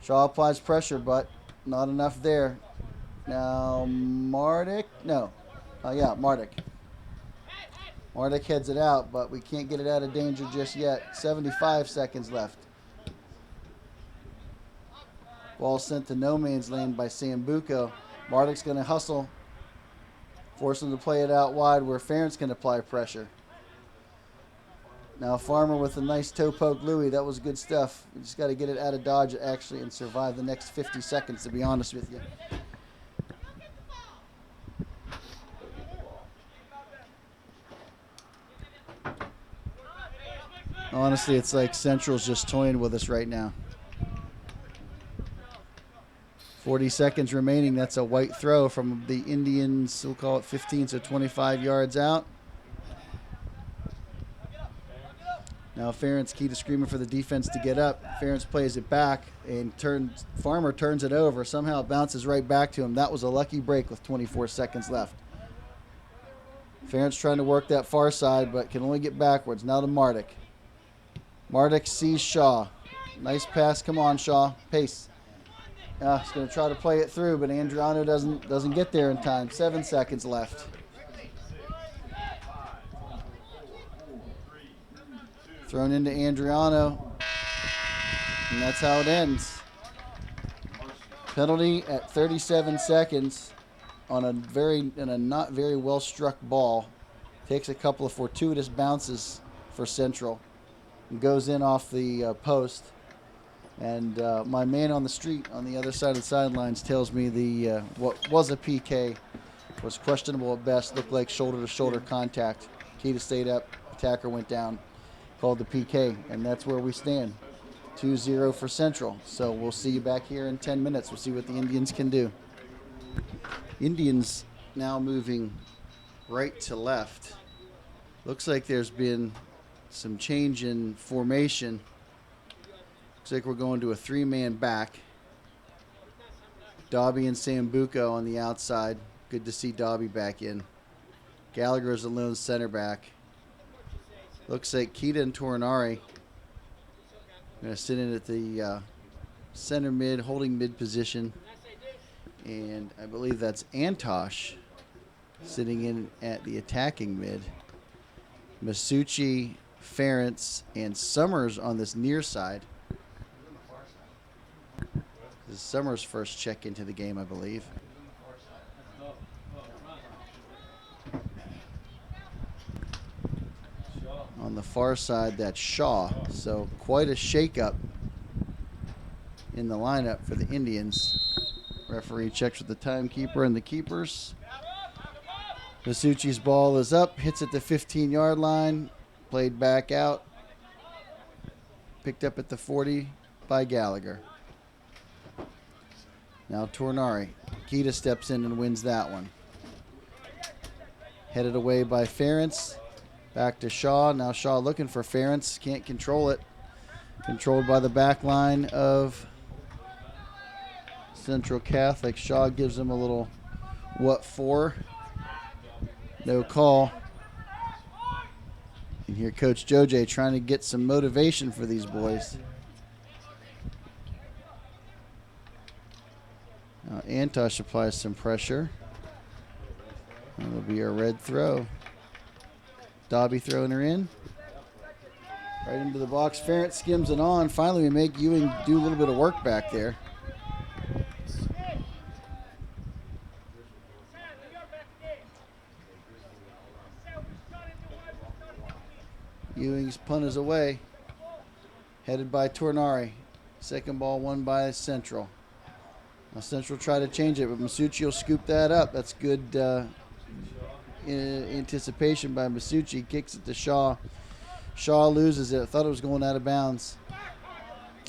Shaw applies pressure, but not enough there. Now Mardick. No. Yeah, Mardick. Mardick heads it out, but we can't get it out of danger just yet. 75 seconds left. Ball sent to no man's land by Sambuco. Mardick's going to hustle. Force him to play it out wide where Ferentz can apply pressure. Now Farmer with a nice toe poke Louis. That was good stuff. We just got to get it out of dodge actually and survive the next 50 seconds, to be honest with you. Honestly, it's like Central's just toying with us right now. 40 seconds remaining. That's a white throw from the Indians. We'll call it 15, so 25 yards out. Now Ferentz, Keita screaming for the defense to get up. Ferentz plays it back and Farmer turns it over. Somehow it bounces right back to him. That was a lucky break with 24 seconds left. Ferentz trying to work that far side, but can only get backwards. Now to Mardick. Mardick sees Shaw. Nice pass. Come on, Shaw. Pace. He's going to try to play it through, but Andriano doesn't get there in time. 7 seconds left. Thrown into Andriano. And that's how it ends. Penalty at 37 seconds on a not very well struck ball. Takes a couple of fortuitous bounces for Central. And goes in off the post. And my man on the street on the other side of the sidelines tells me the what was a PK was questionable at best. Looked like shoulder-to-shoulder contact. Keita stayed up. Attacker went down. Called the PK. And that's where we stand. 2-0 for Central. So we'll see you back here in 10 minutes. We'll see what the Indians can do. Indians now moving right to left. Looks like there's been some change in formation. Looks like we're going to a 3-man back. Dobby and Sambuco on the outside. Good to see Dobby back in. Gallagher's the lone center back. Looks like Keita and Tornari going to sit in at the center mid, holding mid position. And I believe that's Antosh sitting in at the attacking mid. Masucci, Ferentz, and Summers on this near side. This is Summers' first check into the game, I believe. On the far side, that's Shaw. So quite a shakeup in the lineup for the Indians. Referee checks with the timekeeper and the keepers. Masucci's ball is up, hits at the 15-yard line, played back out, picked up at the 40 by Gallagher. Now Tornari. Keita steps in and wins that one. Headed away by Ferentz. Back to Shaw. Now Shaw looking for Ferentz. Can't control it. Controlled by the back line of Central Catholic. Shaw gives him a little what for. No call. And here Coach Joj trying to get some motivation for these boys. Now Antosh applies some pressure. That'll be a red throw. Dobby throwing her in. Right into the box. Ferentz skims it on. Finally, we make Ewing do a little bit of work back there. Ewing's punt is away. Headed by Tornari. Second ball won by Central. Now Central try to change it, but Masucci will scoop that up. That's good anticipation by Masucci. Kicks it to Shaw. Shaw loses it. Thought it was going out of bounds.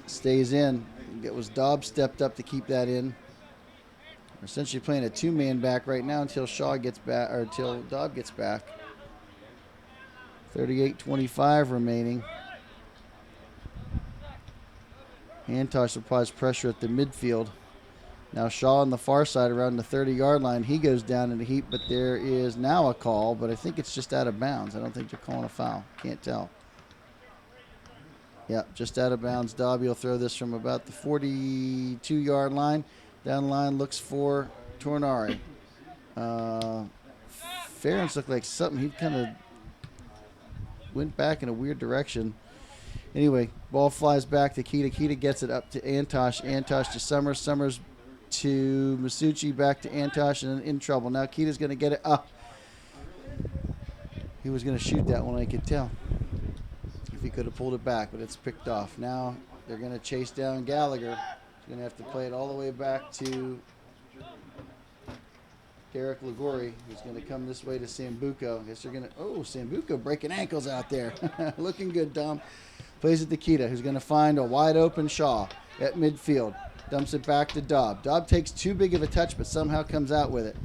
Stays in. It was Dobbs stepped up to keep that in. We're essentially playing a two-man back right now until Shaw gets back, or until Dobb gets back. 38-25 remaining. Antosh applies pressure at the midfield. Now Shaw on the far side around the 30-yard line. He goes down in a heap, but there is now a call, but I think it's just out of bounds. I don't think they're calling a foul. Can't tell. Yep, just out of bounds. Dobby will throw this from about the 42-yard line. Down the line, looks for Tornari. Ferentz looked like something. He kind of went back in a weird direction. Anyway, ball flies back to Kita. Kita gets it up to Antosh. Antosh to Summers. Summers to Masucci. Back to Antosh, and in trouble. Now Kita's going to get it up. He was going to shoot that one, I could tell. If he could have pulled it back, but it's picked off. Now they're going to chase down Gallagher. He's going to have to play it all the way back to Derek Ligori, who's going to come this way to Sambuco. I guess they're going to, oh, Sambuco breaking ankles out there. Looking good, Dom. Plays it to Kita, who's going to find a wide open Shaw at midfield. Dumps it back to Dobb. Dobb takes too big of a touch, but somehow comes out with it.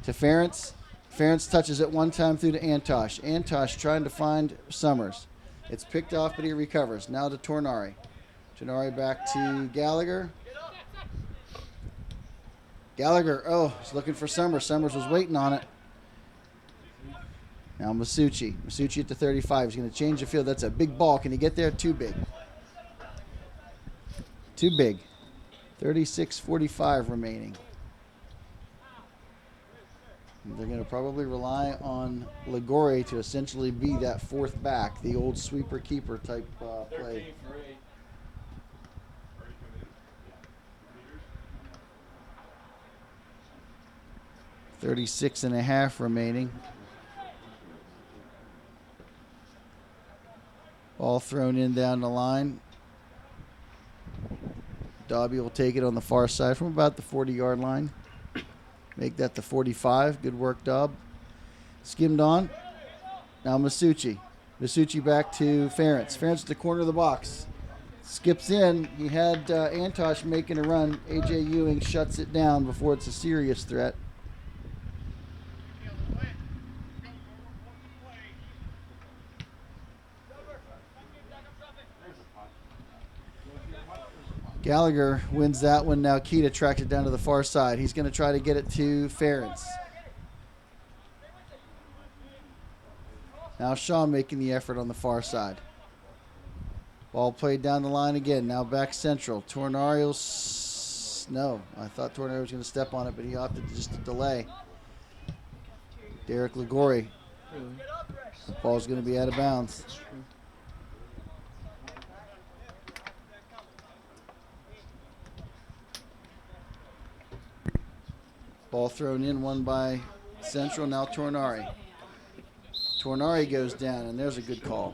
To Ferentz. Ferentz touches it one time through to Antosh. Antosh trying to find Summers. It's picked off, but he recovers. Now to Tornari. Tornari back to Gallagher. Gallagher, oh, he's looking for Summers. Summers was waiting on it. Now Masucci. Masucci at the 35. He's going to change the field. That's a big ball. Can he get there? Too big. Too big. 36-45 remaining. They're going to probably rely on Ligori to essentially be that fourth back, the old sweeper-keeper type play. 36.5 remaining. Ball thrown in down the line. Dobby will take it on the far side from about the 40-yard line. Make that the 45. Good work, Dobb. Skimmed on. Now Masucci. Masucci back to Ferentz. Ferentz at the corner of the box. Skips in. He had Antosh making a run. A.J. Ewing shuts it down before it's a serious threat. Gallagher wins that one. Now Kita tracks it down to the far side. He's going to try to get it to Ferentz. Now Shaw making the effort on the far side. Ball played down the line again. Now back central. Tornario. No, I thought Tornario was going to step on it, but he opted just to delay. Derek Ligori. The ball's going to be out of bounds. Ball thrown in, one by Central, now Tornari. Tornari goes down, and there's a good call.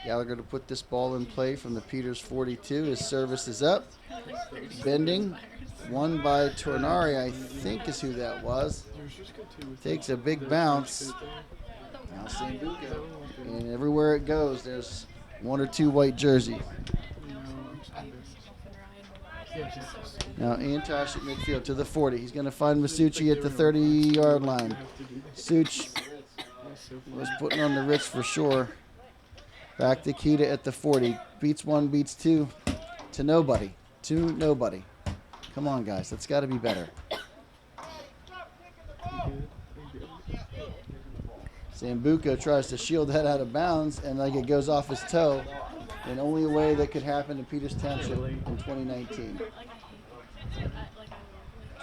Gallagher to put this ball in play from the Peters 42. His service is up. Bending. Won by Tornari, I think is who that was. Takes a big bounce. Now Sambuco. And everywhere it goes, there's one or two white jerseys. Now Antosh at midfield to the 40. He's going to find Masucci at the 30-yard line. Such was putting on the wrist for sure. Back to Kita at the 40. Beats one, beats two. To nobody. To nobody. Come on, guys. That's got to be better. Sambuco tries to shield that out of bounds, and like it goes off his toe. And only a way that could happen to Peters Township in 2019.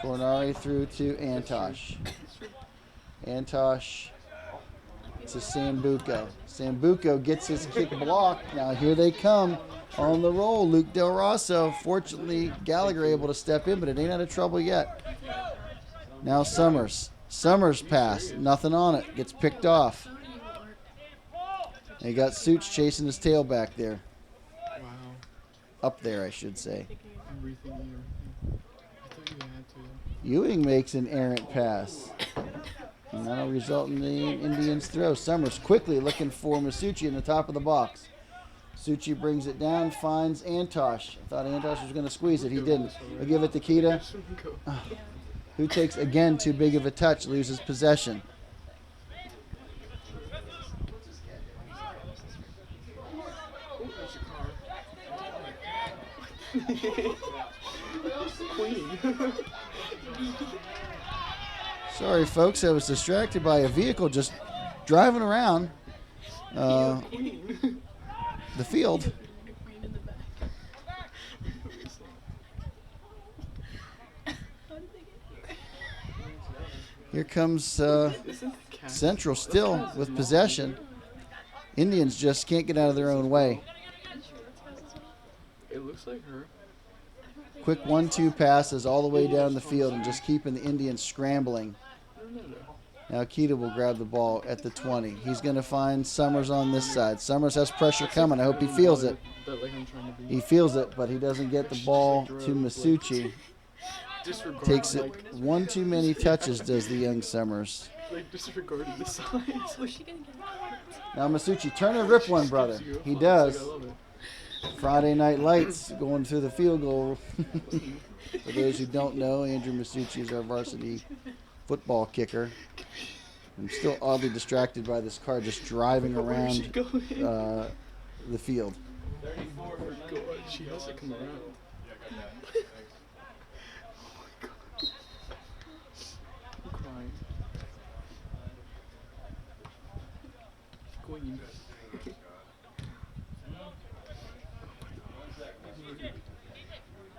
Tornari through to Antosh. Antosh to Sambuco. Sambuco gets his kick blocked. Now here they come on the roll. Luke Del Rosso. Fortunately, Gallagher able to step in, but it ain't out of trouble yet. Now Summers. Summers pass. Nothing on it. Gets picked off. And you got Such chasing his tail back there. Wow. Up there, I should say. Everything here. thought you had to. Ewing makes an errant pass. And that'll result in the Indians' throw. Summers quickly looking for Masucci in the top of the box. Masucci brings it down, finds Antosh. I thought Antosh was going to squeeze it. He didn't. He'll give it to Kita, who takes, again, too big of a touch, loses possession. Sorry, folks. I was distracted by a vehicle just driving around the field. Here comes Central still with possession. Indians just can't get out of their own way. It looks like her. Quick 1-2 passes all the way down the field and just keeping the Indians scrambling. Now Kita will grab the ball at the 20. He's going to find Summers on this side. Summers has pressure coming. I hope he feels it. He feels it, but he doesn't get the ball to Masucci. Takes it one too many touches, does the young Summers. Like, disregarded the signs. Now Masucci, turn and rip one, brother. He does. Friday Night Lights going through the field goal. For those who don't know, Andrew Masucci is our varsity football kicker. I'm still oddly distracted by this car just driving around the field. 34 for God, she has to come around. I'm crying. Queen.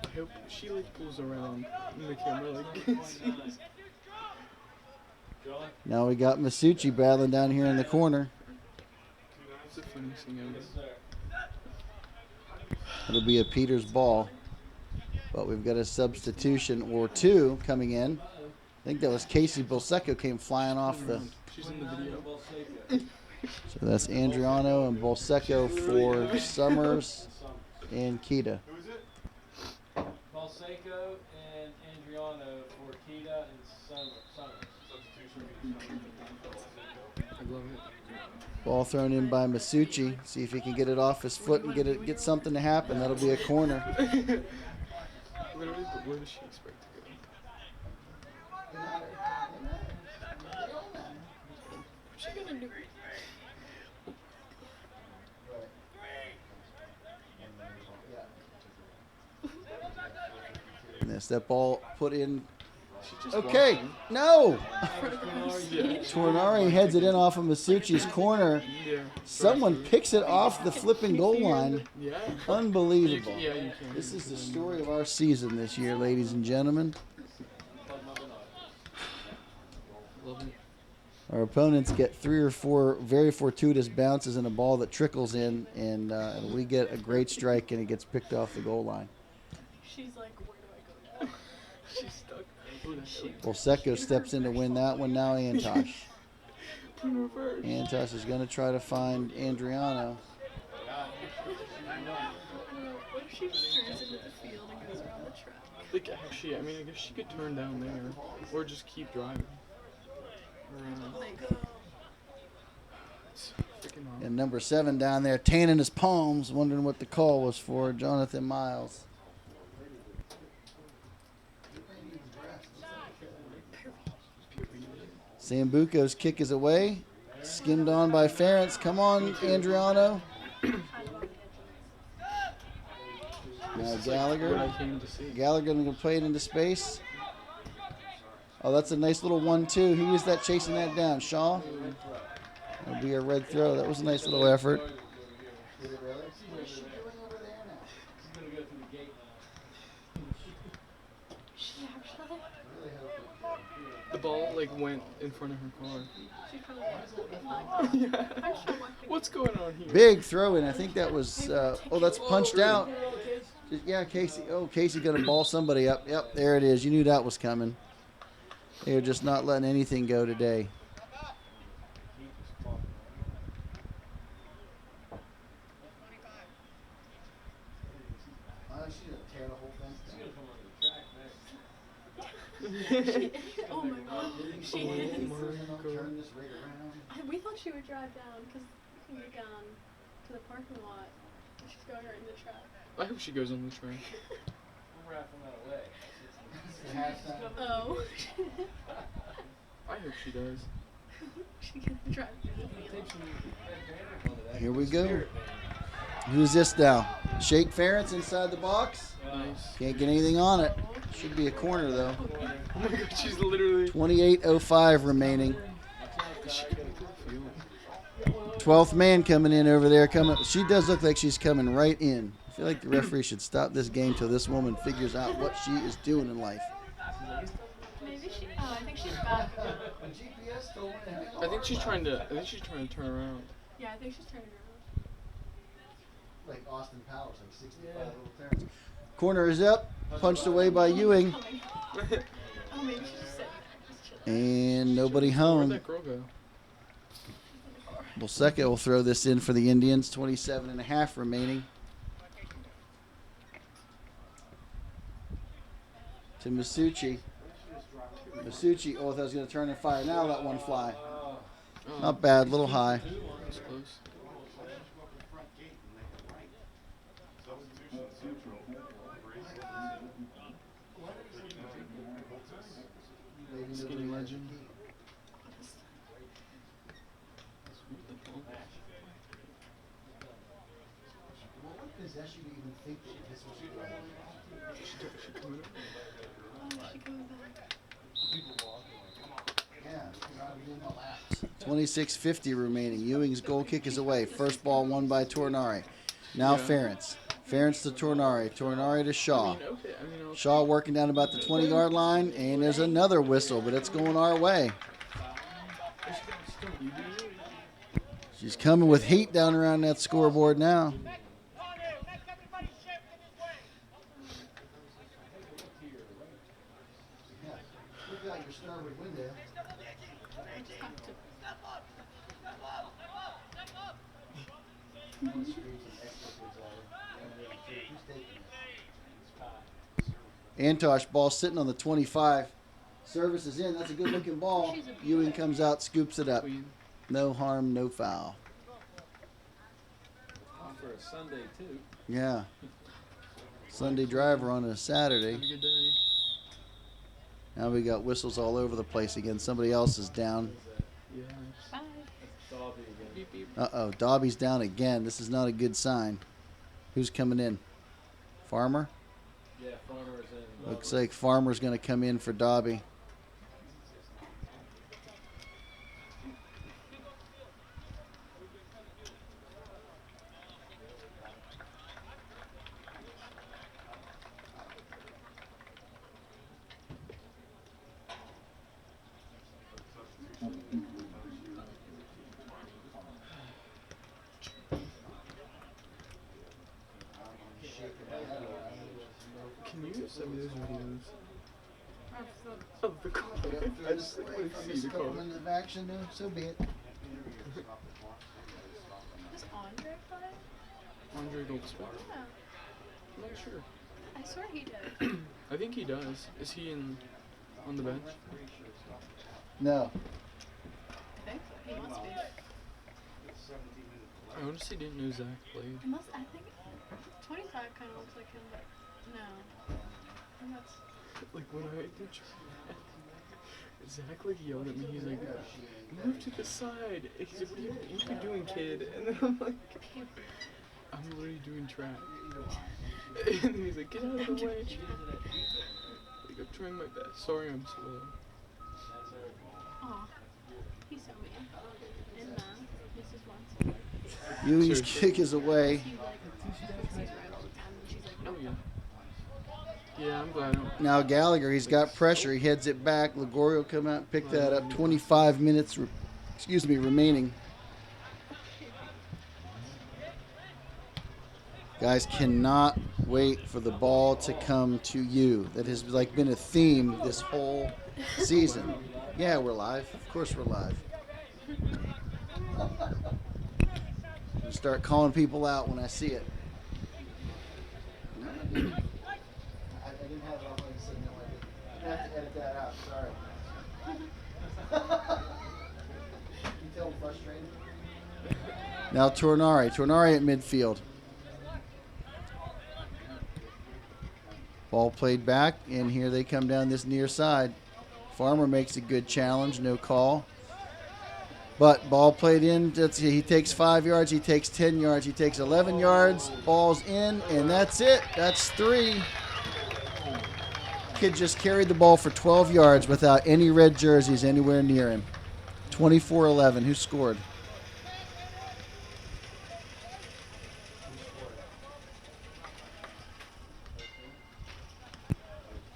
I hope she like pulls around in the camera like this. Now we got Masucci battling down here in the corner. It's the funniest thing ever. It'll be a Peters ball, but we've got a substitution or two coming in. I think that was Casey Bolsecco came flying off the. She's in the video. So that's Andriano and Bolsecco for Summers and Kita. Balseco and Andriano for Kita and Summers. I love it. Ball thrown in by Masucci. See if he can get it off his foot and get something to happen. That'll be a corner. Literally, but where does she expect to go? What's she gonna do? That ball put in. Okay, no. Tornari heads it in off of Masucci's corner. Yeah. Someone picks it off the flipping goal line. Yeah. Unbelievable. Yeah, you can. This is the story of our season this year, ladies and gentlemen. Love it. Our opponents get 3 or 4 very fortuitous bounces and a ball that trickles in, and we get a great strike and it gets picked off the goal line. She's like, where do I go now? She's stuck. Bolsecco steps in to win that one. Now Antosh. In reverse. Antosh is going to try to find Andriano. What if she just turns into the field and goes around the track? Like, actually, I mean, I guess she could turn down there, or just keep driving. Around. Like, It's freaking hard. And number 7 down there, tanning his palms, wondering what the call was for, Jonathan Miles. Sambuco's kick is away. Skimmed on by Ferentz. Come on, Andriano. Now Gallagher. What I came to see. Gallagher going to play it into space. Oh, that's a nice little 1-2. Who is that chasing that down? Shaw? That'll be a red throw. That was a nice little effort. The ball, like, went in front of her car. she probably Yeah. What's going on here? Big throw in. I think that was, oh, that's punched out. Yeah, Casey. Oh, Casey going to ball somebody up. Yep, there it is. You knew that was coming. They're just not letting anything go today. Oh my god. She is. Turn this rig around. We thought she would drive down because we can get down to the parking lot. She's going right in the track. I hope she goes on the train. Oh. I hope she does. She can drive through the field. Here we go. Who's this now? Shake Ferentz inside the box. Nice. Can't get anything on it. Should be a corner though. Oh my god, she's literally. 28:05 remaining. 12th man coming in over there. She does look like she's coming right in. I feel like the referee should stop this game till this woman figures out what she is doing in life. Maybe she. Oh, I think she's back. I think she's trying to turn around. Yeah, I think she's turning around. Like Austin Powers, like 65 little turns. Corner is up. Punched away by Ewing. Oh, maybe she just said just chill. And nobody Where'd home. that girl go? Bolsecca will throw this in for the Indians. 27.5 remaining. To Masucci. Masucci, oh, I thought I was going to turn and fire. Now let one fly. Not bad, little high. That's close. Skinny legend. What possession do you even think that this was going on? She coming up? Oh, she coming back. Yeah. 26:50 remaining. Ewing's goal kick is away. First ball won by Tornari. Now Yeah. Ferentz. Ferentz to Tornari. Tornari to Shaw. Okay. I'll Shaw working down about the 20-yard line, and there's another whistle, but it's going our way. She's coming with heat down around that scoreboard now. Antosh ball sitting on the 25. Service is in. That's a good looking ball. Ewing comes out, scoops it up. No harm, no foul. For a Sunday too. Yeah. Sunday driver on a Saturday. Have a good day. Now we got whistles all over the place again. Somebody else is down. Yeah. Bye. Dobby again. Beep beep. Uh-oh, Dobby's down again. This is not a good sign. Who's coming in? Farmer? Yeah, Farmer's in. Looks like Farmer's going to come in for Dobby. Can you send me those videos of the car? I just want to see the car. Minutes of action, though, so be it. Does Andre play? Andre Goldspot? Yeah. I'm not sure. I swear he did. I think he does. Is he on the bench? No. I think so. He must be. I honestly didn't know Zach played. He must. I think 25 kind of looks like him, but no. I think that's. Like when I did Zach like yelled at me, he's like, move to the side. He's like, what are you doing, kid? And then I'm like, I'm literally doing track. And then he's like, get out of the way. Like, I'm trying my best. Sorry I'm slow. Aw. He's so mean. And Mrs. Watson. Ewing's Seriously. kick is away. He like he's right all the time, and she's like, Oh no. yeah. Yeah, I'm glad. Now Gallagher, he's got pressure. He heads it back. Ligorio come out and pick that up. 25 minutes, remaining. Guys cannot wait for the ball to come to you. That has like been a theme this whole season. Yeah, we're live. Of course we're live. I'll start calling people out when I see it. I didn't have it on, like I said, no, I didn't. Now Tornari. Tornari at midfield. Ball played back, and here they come down this near side. Farmer makes a good challenge, no call. But ball played in. He takes 5 yards. He takes 10 yards. He takes 11 yards. Ball's in, and that's it. That's 3. Kid just carried the ball for 12 yards without any red jerseys anywhere near him. 24-11. Who scored?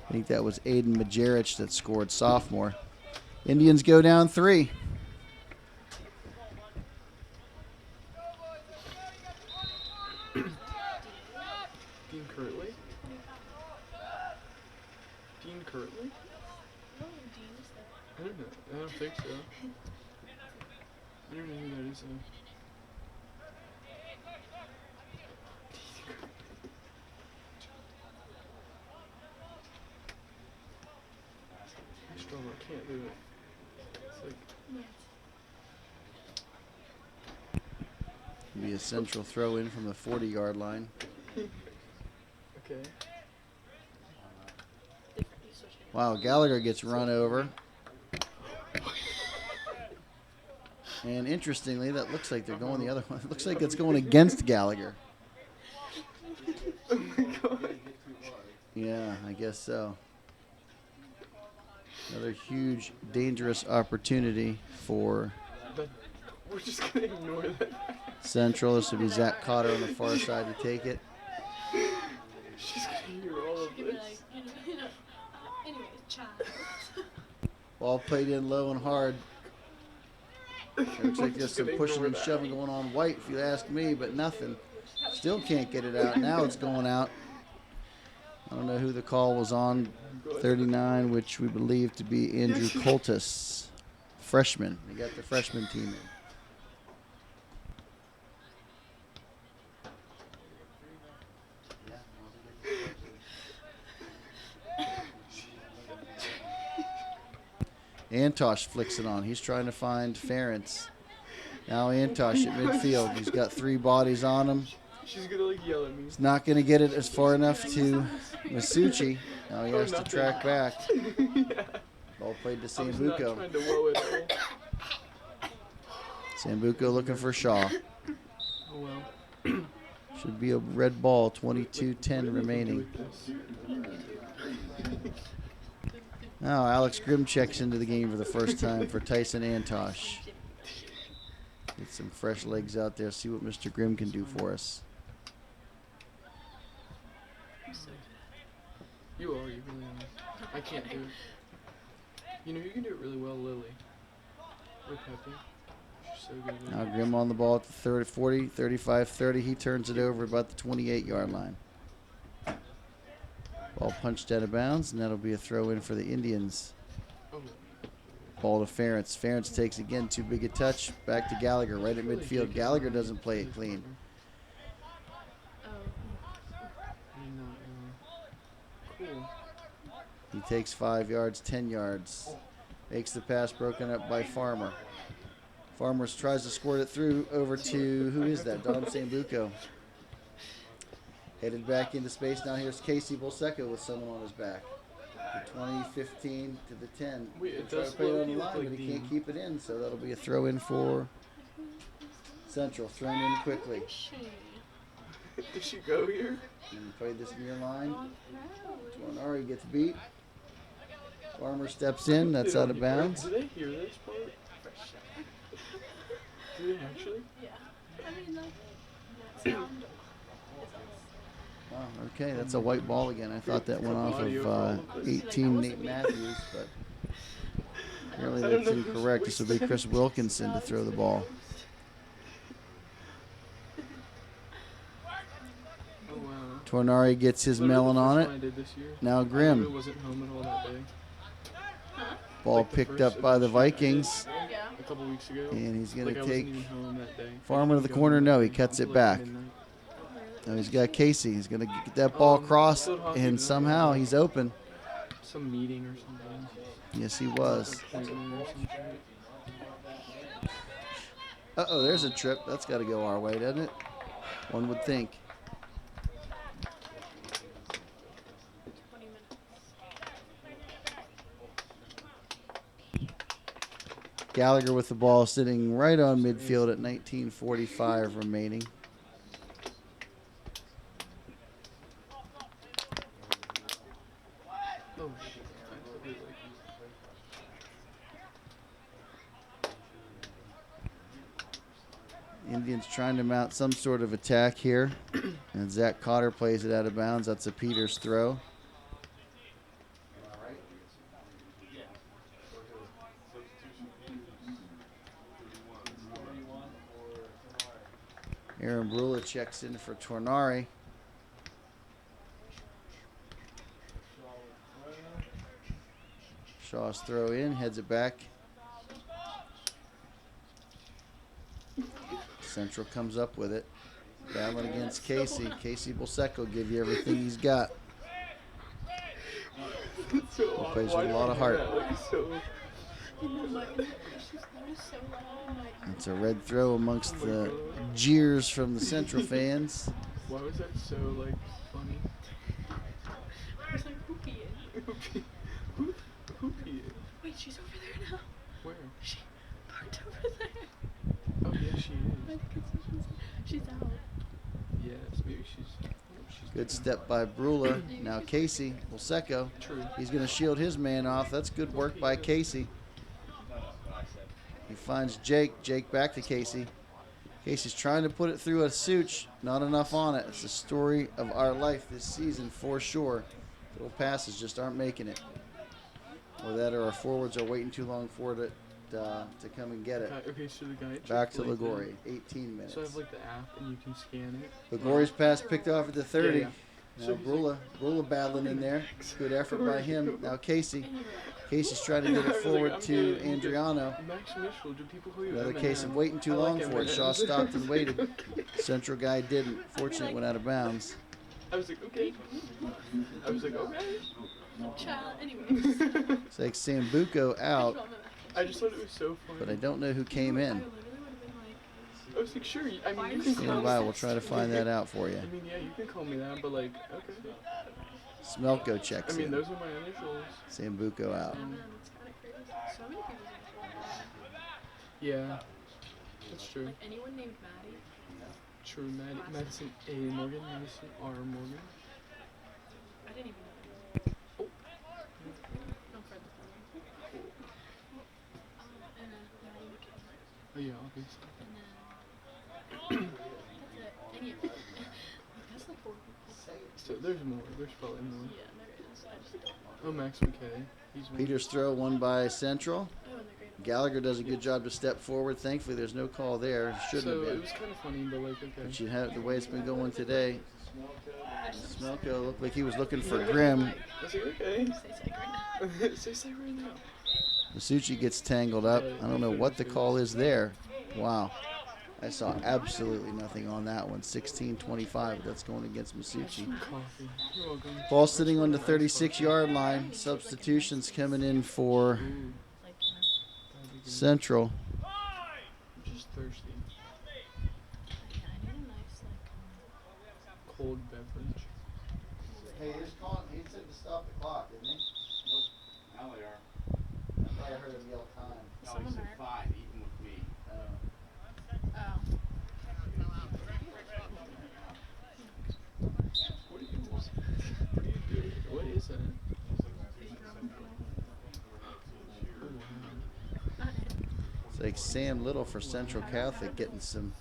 I think that was Aiden Majerich that scored, sophomore. Indians go down 3. Dean Kirtley? Dean Kirtley? I don't know. I don't think so. I don't know who that is though. I can't do it. It's like Be a central throw in from the 40-yard line. okay. Wow, Gallagher gets run over. And interestingly, that looks like they're going the other one. It looks like it's going against Gallagher. Oh my god. Yeah, I guess so. Another huge, dangerous opportunity for But we're just gonna ignore that. Central. This will be Zach Cotter on the far side to take it. She's gonna hear all of She'd be this. like, anyway, child. Ball played in low and hard. It looks like there's some pushing and shoving going on White, if you ask me, but nothing. Still can't get it out. Now it's going out. I don't know who the call was on. 39, which we believe to be Andrew Coltis, freshman. They got the freshman team in. Antosh flicks it on. He's trying to find Ferentz. Now Antosh at midfield. He's got 3 bodies on him. She's gonna like yell at me. He's not going to get it as far enough to Masucci. Now he has to track back. Yeah. Ball played to I was not Sambuco. trying to woe it all. Sambuco looking for Shaw. Oh well. Should be a red ball, 22-10 remaining. Now Alex Grimm checks into the game for the first time for Tyson Antosh. Get some fresh legs out there, see what Mr. Grimm can do for us. You are, you really are. I can't do it. You know, you can do it really well, Lily. Or Peppy. She's so good at Now it. Grimm on the ball at the 30, 40, 35, 30. He turns it over about the 28-yard line. Ball punched out of bounds, and that'll be a throw in for the Indians. Oh, Ball to Ferentz. Ferentz takes again too big a touch. Back to Gallagher, right at midfield. Gallagher doesn't play it clean. I did not know. Cool. He takes 5 yards, 10 yards. Makes the pass broken up by Farmer. Farmer tries to squirt it through over to, who is that? Dom Sambuco. Headed back into space. Now here's Casey Bolseca with someone on his back. The 20-15 to the 10. Wait, it He'll try does to play it look on the line, like but he Dean. can't keep it in, so that'll be a throw in for Central. Thrown in quickly. Did she go here? And played this near line. Tornari gets beat. Farmer steps in. That's out of bounds. Did they hear this part? Did they actually? Yeah. I mean, that sound Wow, okay, that's a white ball again. I thought that went off of 18 Nate Matthews, but apparently that's incorrect. This will be Chris Wilkinson to throw the ball. Oh wow. Tornari gets his melon on it. I did this year. Now I Grimm. wasn't home at all that day. Ball Like the picked first up by the edition. Vikings, Yeah. A couple weeks ago. and he's going Like, I to wasn't take even home that day. Farmer to the Go corner. home No, that he day cuts it until, like, back. midnight. Now he's got Casey. He's going to get that ball across, field hockey, and but somehow he's open. Some meeting or something. Yes, he was. Appointment or some shit. Uh-oh, there's a trip. That's got to go our way, doesn't it? One would think. 20 minutes. Gallagher with the ball sitting right on midfield at 19:45 remaining. Oh shit. I totally like Indians trying to mount some sort of attack here. And Zach Cotter plays it out of bounds. That's a Peters throw. Aaron Brula checks in for Tornari. Shaw's throw in, heads it back. Central comes up with it. Battling against Casey. Casey Bolsecco give you everything he's got. it. So He odd. plays Why with a do lot I of do heart. that? Like, so, That is so loud. It's a red throw amongst the jeers from the Central fans. why was that so like funny? I was like, who peeing? Who peed? Wait, she's over there now. Where? She parked over there. Oh yeah, she I is. think she's out. Yes, maybe she's. Good step by Brula. Now Casey Bolsecco. True. He's going to shield his man off. That's good work by Casey. He finds Jake. Jake back to Casey. Casey's trying to put it through a Such. Not enough on it. It's the story of our life this season for sure. Little passes just aren't making it. Or that or our forwards are waiting too long for it to come and get it. Okay, so the guy. at Back to Chick-fil-A thing- Ligori. 18 minutes. So I have like the app and you can scan it. Ligori's pass picked off at the 30. Yeah. Now So he's like- Brula battling in there. Good effort by him. Now Casey. Casey's trying to get I it was like, forward I'm to getting- Adriano. Max Mitchell, do people call you Another M&M? case of waiting too I long like for it. Shaw M&Ms. stopped and waited. Okay. Central guy didn't. Fortunately, it went out of bounds. I was like, okay. I was like, okay. Child, anyways. It's like Sambuco out, I just thought it was so funny. but I don't know who came I in. literally would have been like, I was like, sure. I mean, you can call Stand me. by. We'll try to find that out for you. I mean, yeah, you can call me that, but like, okay. Smelko I checks mean, in. those are my initials. Sambuco out. oh man, it's kind of crazy. So many people's names. Yeah, that's true. Like anyone named Maddie. True, Madison A. Morgan, Madison R. Morgan. I didn't even know. Oh. No further than and then Maddie McKay. Oh yeah, obviously. And then that's it. Any of it. Like, that's like 4 people. So there's more. There's probably more. Yeah, there is. I just don't know. Oh, Max McKay. He's one. Peters throw one by Central. Oh, and they're great. Gallagher does a good job to step forward. Thankfully, there's no call there. Shouldn't So have it been. was kind of funny, but like, okay. But you have the way it's been going today. Smelko looked like he was looking for Grimm. I was like, okay. Say psych right now. Say say right now. Masucci gets tangled up. I don't know what the call is there. Wow. I saw absolutely nothing on that one. 16-25. That's going against Masucci. Coffee. You're welcome. Ball sitting on the 36-yard line. Substitutions coming in for Ooh, Like, that'd be good. Central. I'm just thirsty. yeah, I need a nice, like, Cold beverage. Hey, he said to stop the clock, didn't he? Nope. Now they are. I thought I heard him yell time. No, Some he of said them are. 5, even with me. oh. What are you doing? What is that? Oh, wow. It's like Sam Little for Central Catholic getting some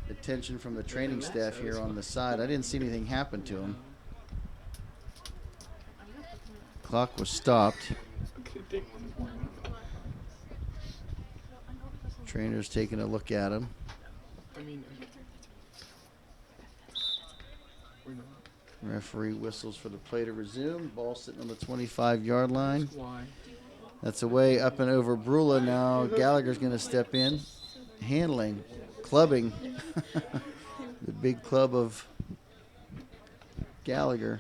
attention from the training staff here on the side. I didn't see anything happen to him. Clock was stopped. Okay, take one. Trainer's taking a look at him. I mean, okay. We're not. Referee whistles for the play to resume. Ball sitting on the 25-yard line. Why? That's away up and over Brula now. Gallagher's going to step in. Handling, clubbing. The big club of Gallagher.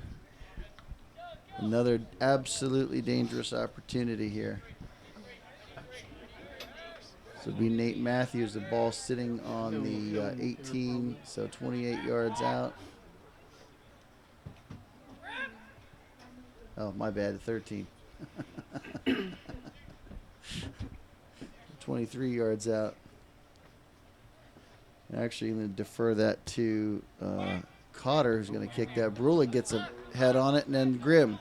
Another absolutely dangerous opportunity here. So it'll be Nate Matthews, the ball sitting on the 18, so 28 yards out. Oh, my bad, 13. 23 yards out. Actually, I'm going to defer that to Cotter, who's going to kick that. Brula gets a head on it, and then Grimm.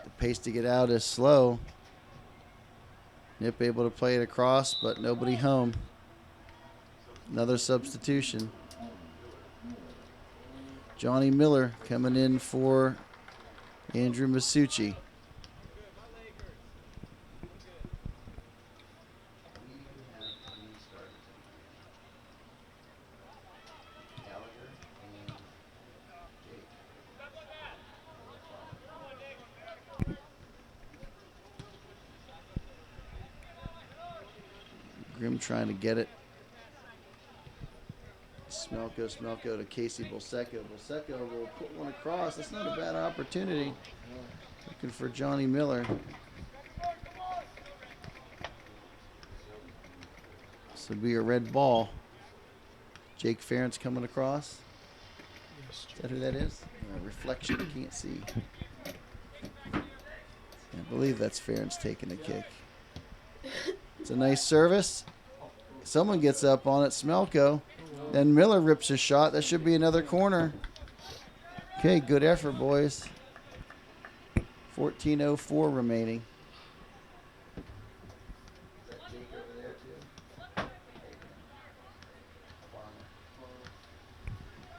The pace to get out is slow. Nip able to play it across, but nobody home. Another substitution. Johnny Miller coming in for Andrew Masucci. Grimm trying to get it. Smelko to Casey Bolsecco. Bolsecco will put one across. That's not a bad opportunity. Looking for Johnny Miller. This would be a red ball. Jake Ferentz coming across. Is that who that is? Reflection, can't see. I believe that's Ferentz taking a kick. It's a nice service. Someone gets up on it, Smelko. Then Miller rips a shot. That should be another corner. Okay, good effort, boys. 14:04 remaining.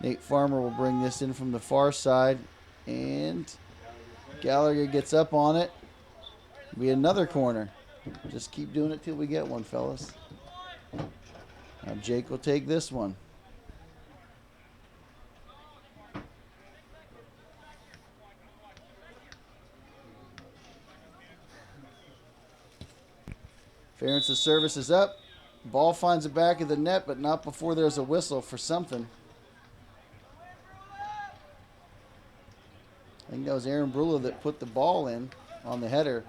Nate Farmer will bring this in from the far side. And Gallagher gets up on it. Be another corner. Just keep doing it till we get one, fellas. Now Jake will take this one. Ferentz's service is up. Ball finds the back of the net, but not before there's a whistle for something. I think that was Aaron Brula that put the ball in on the header.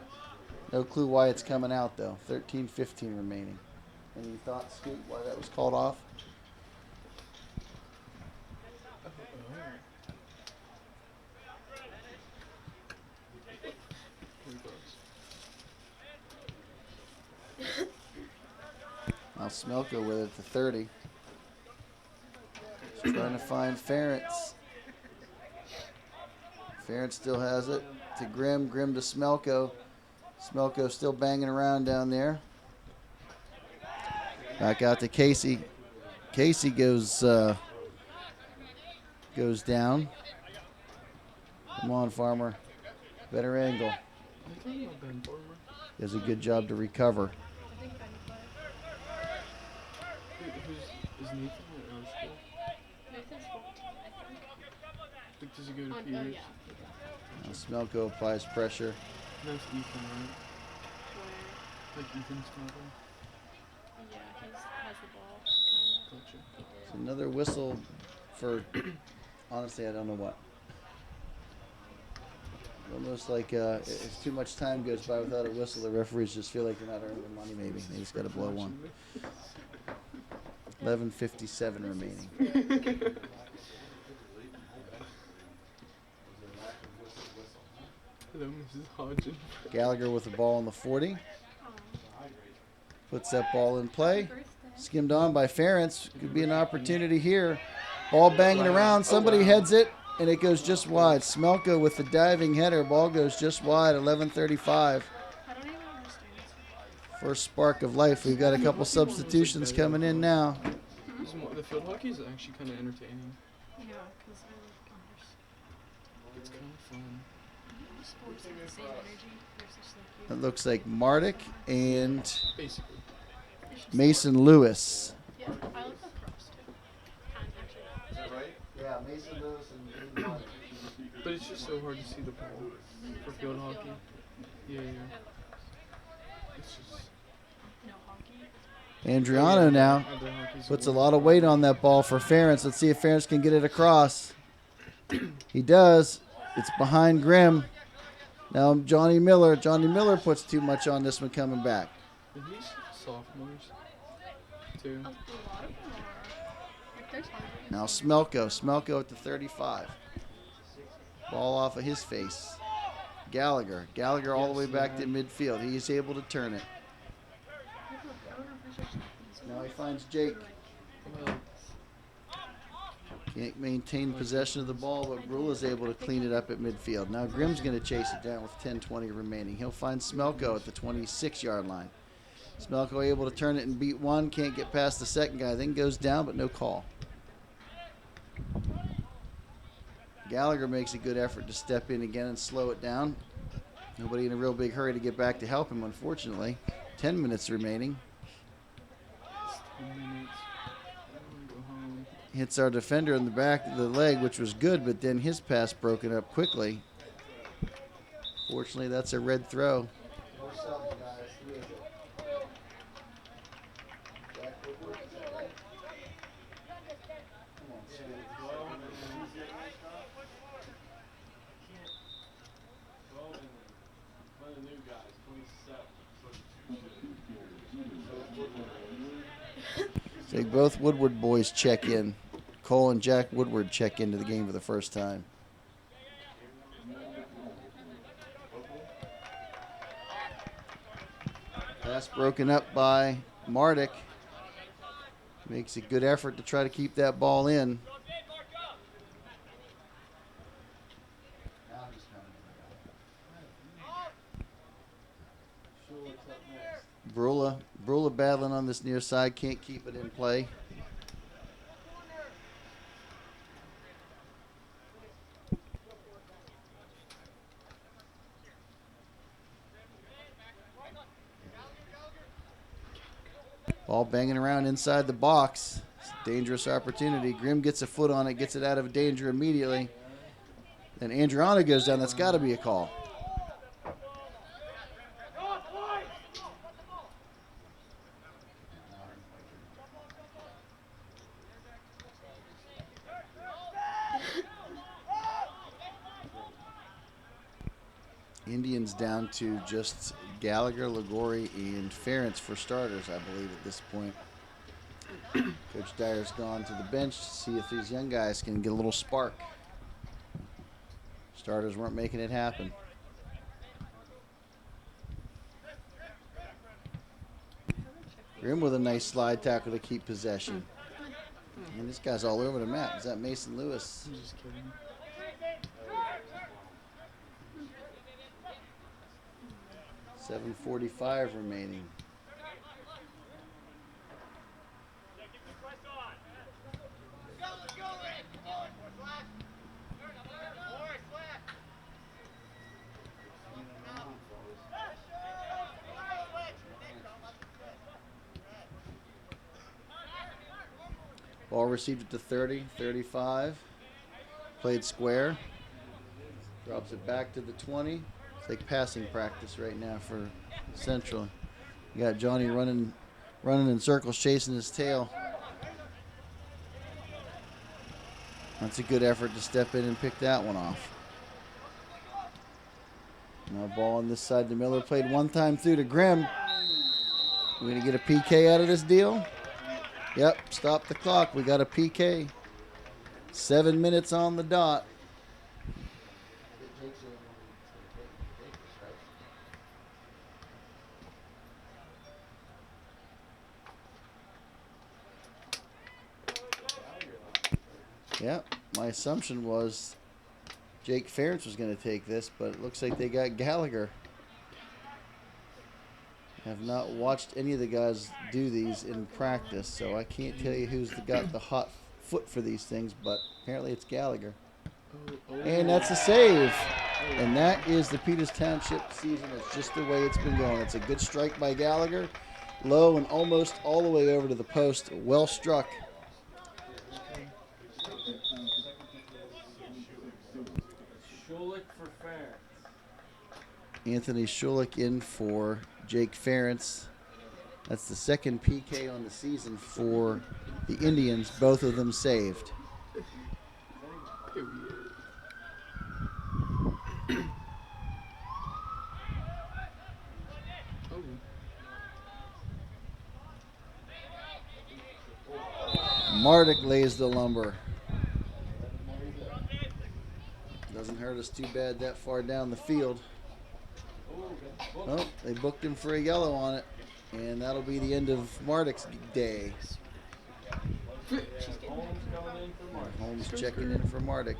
No clue why it's coming out, though. 13:15 remaining. Any thoughts, Scoot, why that was called off? Now Smelko with it to 30. Just trying to find Ferentz. Ferentz still has it to Grimm. Grimm to Smelko. Smelko still banging around down there. Back out to Casey. Casey goes down. Come on, Farmer. Better angle. Does a good job to recover. Is Nathan at our school? Nathan's 14, I think. Does he go to On, Peters? yeah. Now Smelko applies pressure. That's Ethan, right? Where, Like Ethan's father. yeah, he has the ball. Gotcha. It's another whistle for, honestly, I don't know what. Almost like if too much time goes by without a whistle, the referees just feel like they're not earning their money maybe. They just got to blow one. 11:57 remaining. Hello, Mrs. Hodgin. Gallagher with the ball on the 40. Puts that ball in play. Skimmed on by Ferentz. Could be an opportunity here. Ball banging around. Somebody heads it, and it goes just wide. Smelko with the diving header. Ball goes just wide. 11:35. I don't even understand. First Spark of life. We've got a couple substitutions coming in now. The field hockey is actually kind of entertaining. Yeah, because I like understand. It's kind of fun. Sports have the same energy versus like It you. looks like Mardick and Basically. It's just Mason Lewis. Yeah, I like lacrosse too. And actually, Is that right? Yeah, Mason Lewis and But it's just so hard to see the ball for field hockey. Yeah, yeah. It's just. no hockey. Andriano now Other hockey's puts a worse. lot of weight on that ball for Ferentz. Let's see if Ferentz can get it across. He does. It's behind Grimm. Now Johnny Miller. Johnny Miller puts too much on this one coming back. Are these sophomores? Too. A lot of them are. Like, there's hundreds. Now Smelko at the 35. Ball off of his face. Gallagher all the way back to midfield. He is able to turn it. Now he finds Jake. Well, Can't maintain possession of the ball, but Brule is able to clean it up at midfield. Now Grimm's going to chase it down with 10:20 remaining. He'll find Smelko at the 26-yard line. Smelko able to turn it and beat one. Can't get past the second guy. Then goes down, but no call. Gallagher makes a good effort to step in again and slow it down. Nobody in a real big hurry to get back to help him, unfortunately. 10 minutes remaining. it's 10 minutes. I want to go home. Hits our defender in the back of the leg, which was good, but then his pass broken up quickly. Fortunately, that's a red throw. One of the new guys, 27. So both Woodward boys check in. Cole and Jack Woodward check into the game for the first time. Pass broken up by Mardick. Makes a good effort to try to keep that ball in. Brula battling on this near side, can't keep it in play. Ball banging around inside the box. It's a dangerous opportunity. Grimm gets a foot on it, gets it out of danger immediately. Then Andriana goes down. That's got to be a call. Indians down to just Gallagher, Ligori, and Ferentz for starters, I believe, at this point. Coach Dyer's gone to the bench to see if these young guys can get a little spark. Starters weren't making it happen. Grimm with a nice slide tackle to keep possession. And this guy's all over the map. Is that Mason Lewis? I'm just kidding. 7:45 remaining. Ball received at the 30, 35. Played square. Drops it back to the 20. It's like passing practice right now for Central. You got Johnny running in circles, chasing his tail. That's a good effort to step in and pick that one off. Now ball on this side to Miller. Played one time through to Grimm. We're going to get a PK out of this deal. Yep, stop the clock. We got a PK. 7 minutes on the dot. Yep, my assumption was Jake Ferentz was going to take this, but it looks like they got Gallagher. Have not watched any of the guys do these in practice, so I can't tell you who's got the hot foot for these things, but apparently it's Gallagher. And that's a save. And that is the Peters Township season. It's just the way it's been going. It's a good strike by Gallagher. Low and almost all the way over to the post. Well struck. Schulich for Ferentz. Anthony Schulich in for Jake Ferentz. That's the second PK on the season for the Indians, both of them saved. Mardick lays the lumber. Doesn't hurt us too bad that far down the field. Oh, they booked him for a yellow on it. And that'll be the end of Mardick's day. Holmes coming in for Mark. Holmes checking in for Mardick.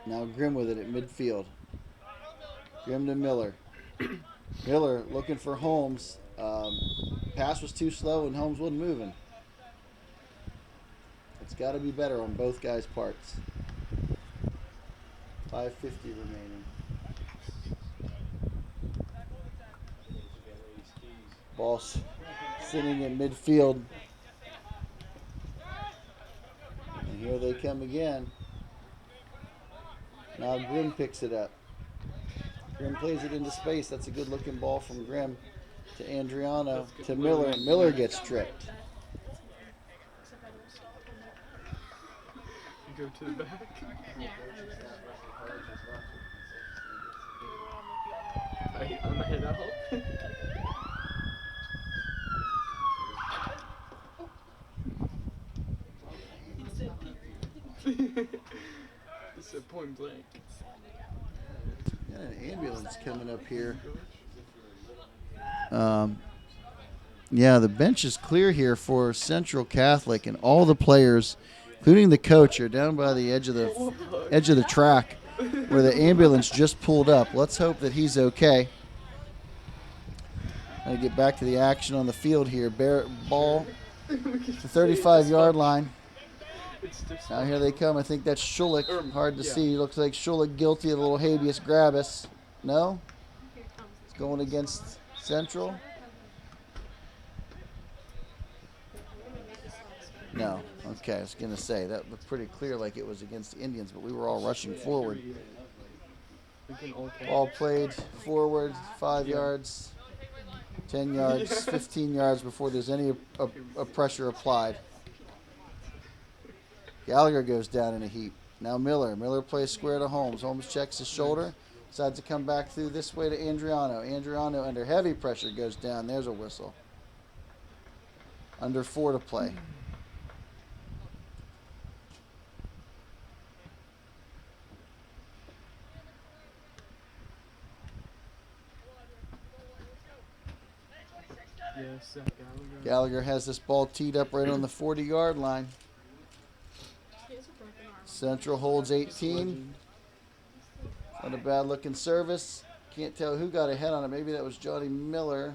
Now Grimm with it at midfield. Grimm to Miller. Miller looking for Holmes. Pass was too slow and Holmes wasn't moving. It's got to be better on both guys' parts. 5:50 remaining. Ball sitting in midfield. And here they come again. Now Grimm picks it up. Grimm plays it into space. That's a good looking ball from Grimm to Andriano to Miller. Miller gets tripped. You go to the back. I'm gonna head out. It's a point blank. Got an ambulance coming up here. Yeah, the bench is clear here for Central Catholic, and all the players, including the coach, are down by the edge of the track where the ambulance just pulled up. Let's hope that he's okay. Gonna get back to the action on the field here. Ball to the 35-yard line. Now here they come. I think that's Schulich. Hard to see. Looks like Schulich guilty of a little habeas grabus. No? It's going against Central. No. Okay, I was going to say, that looked pretty clear like it was against the Indians, but we were all rushing forward. Ball played forward 5 yards, 10 yards, 15 yards before there's any pressure applied. Gallagher goes down in a heap. Now Miller. Miller plays square to Holmes. Holmes checks his shoulder. Decides to come back through this way to Andriano. Andriano under heavy pressure goes down. There's a whistle. Under 4 to play. Yes, Gallagher has this ball teed up right on the 40-yard line. Central holds 18. Not a bad looking service. Can't tell who got a head on it. Maybe that was Johnny Miller.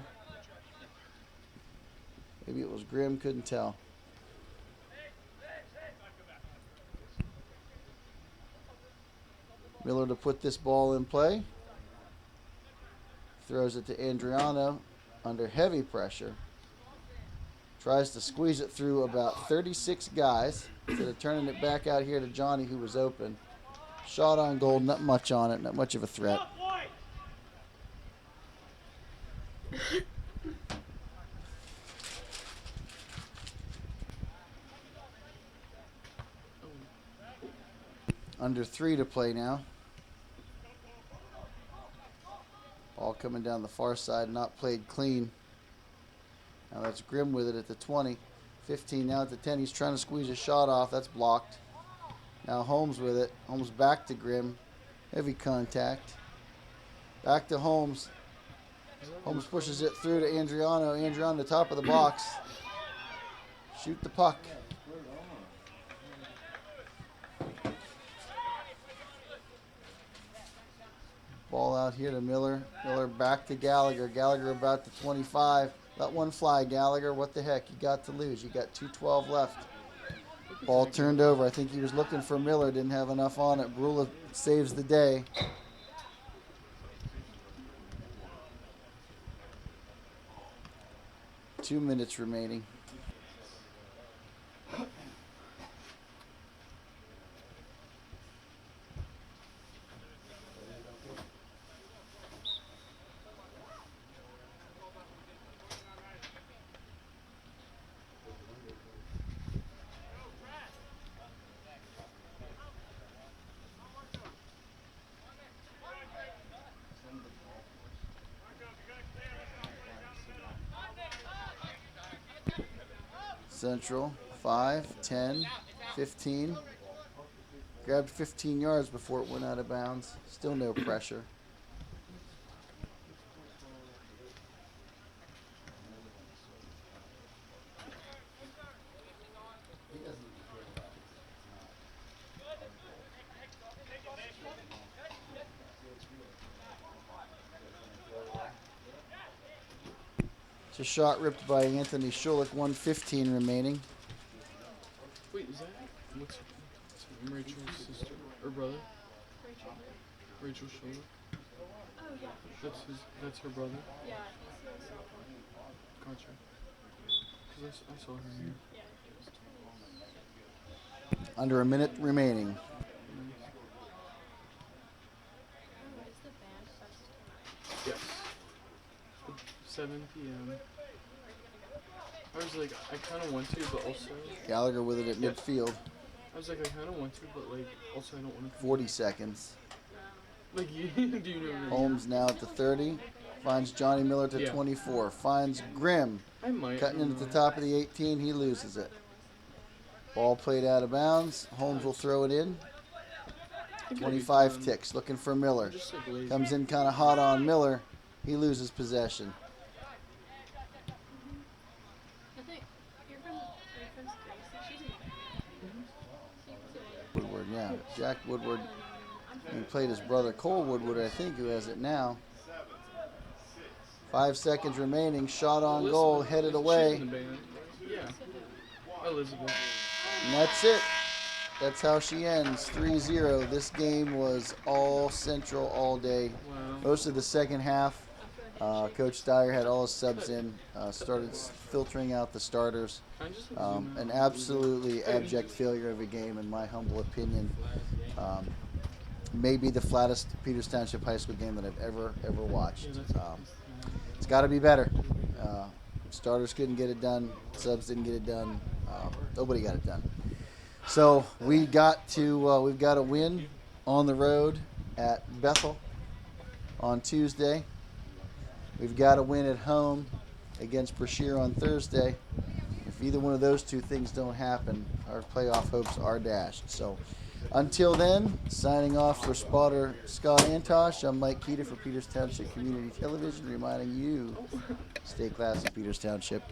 Maybe it was Grimm. Couldn't tell. Miller to put this ball in play. Throws it to Andriano under heavy pressure. Tries to squeeze it through about 36 guys instead of turning it back out here to Johnny, who was open. Shot on goal, not much on it, not much of a threat. Under 3 to play now. Ball coming down the far side, not played clean. Now that's Grimm with it at the 20. 15 now at the 10. He's trying to squeeze a shot off. That's blocked. Now Holmes with it. Holmes back to Grimm. Heavy contact. Back to Holmes. Holmes pushes it through to Andriano. Andriano the top of the box. Shoot the puck. Ball out here to Miller. Miller back to Gallagher. Gallagher about the 25. Let one fly, Gallagher. What the heck? You got to lose. You got 2:12 left. Ball turned over. I think he was looking for Miller. Didn't have enough on it. Brula saves the day. Two minutes remaining. Central, 5, 10, 15. Grabbed 15 yards before it went out of bounds. Still no pressure. It's a shot ripped by Anthony Schulich, 1:15 remaining. Wait, is that what's Rachel's sister or brother? Rachel. Rachel Schulich. Oh yeah. That's her brother. Yeah, he's the sophomore. Gotcha. Cause I saw her here. Yeah, he was 20. Under a minute remaining. Oh, is the band fest tonight? Yes. 7 p.m. I was like, I kind of want to, but also. Gallagher with it at midfield. I was like, I kind of want to, but like, also I don't want to. 40 seconds. Like, do you know? Holmes now at the 30. Finds Johnny Miller to Yeah. 24. Finds Grimm. I might. Cutting in at the top of the 18. He loses it. Ball played out of bounds. Holmes will throw it in. 25 ticks. Looking for Miller. Just like lazy. Comes in kind of hot on Miller. He loses possession. I think your friend's Gracie. She's in Woodward, yeah. Jack Woodward. He played his brother Cole Woodward, I think, who has it now. 5 seconds remaining. Shot on goal. Headed She's away. in the band. Yeah. Elizabeth. And that's it. That's how she ends. 3-0. This game was all Central all day. Wow. Most of the second half. Coach Dyer had all his subs in. Started filtering out the starters. Can I just like, zoom An out? absolutely abject failure of a game, in my humble opinion. Maybe the flattest Peters Township High School game that I've ever watched. Yeah, that's It's got to be better. Starters couldn't get it done. Subs didn't get it done. Nobody got it done. So we've got a win on the road at Bethel on Tuesday. We've got a win at home against Brashear on Thursday. If either one of those two things don't happen, our playoff hopes are dashed. So until then, signing off for spotter Scott Antosh, I'm Mike Keeter for Peters Township Community Television, reminding you, stay classy, Peters Township.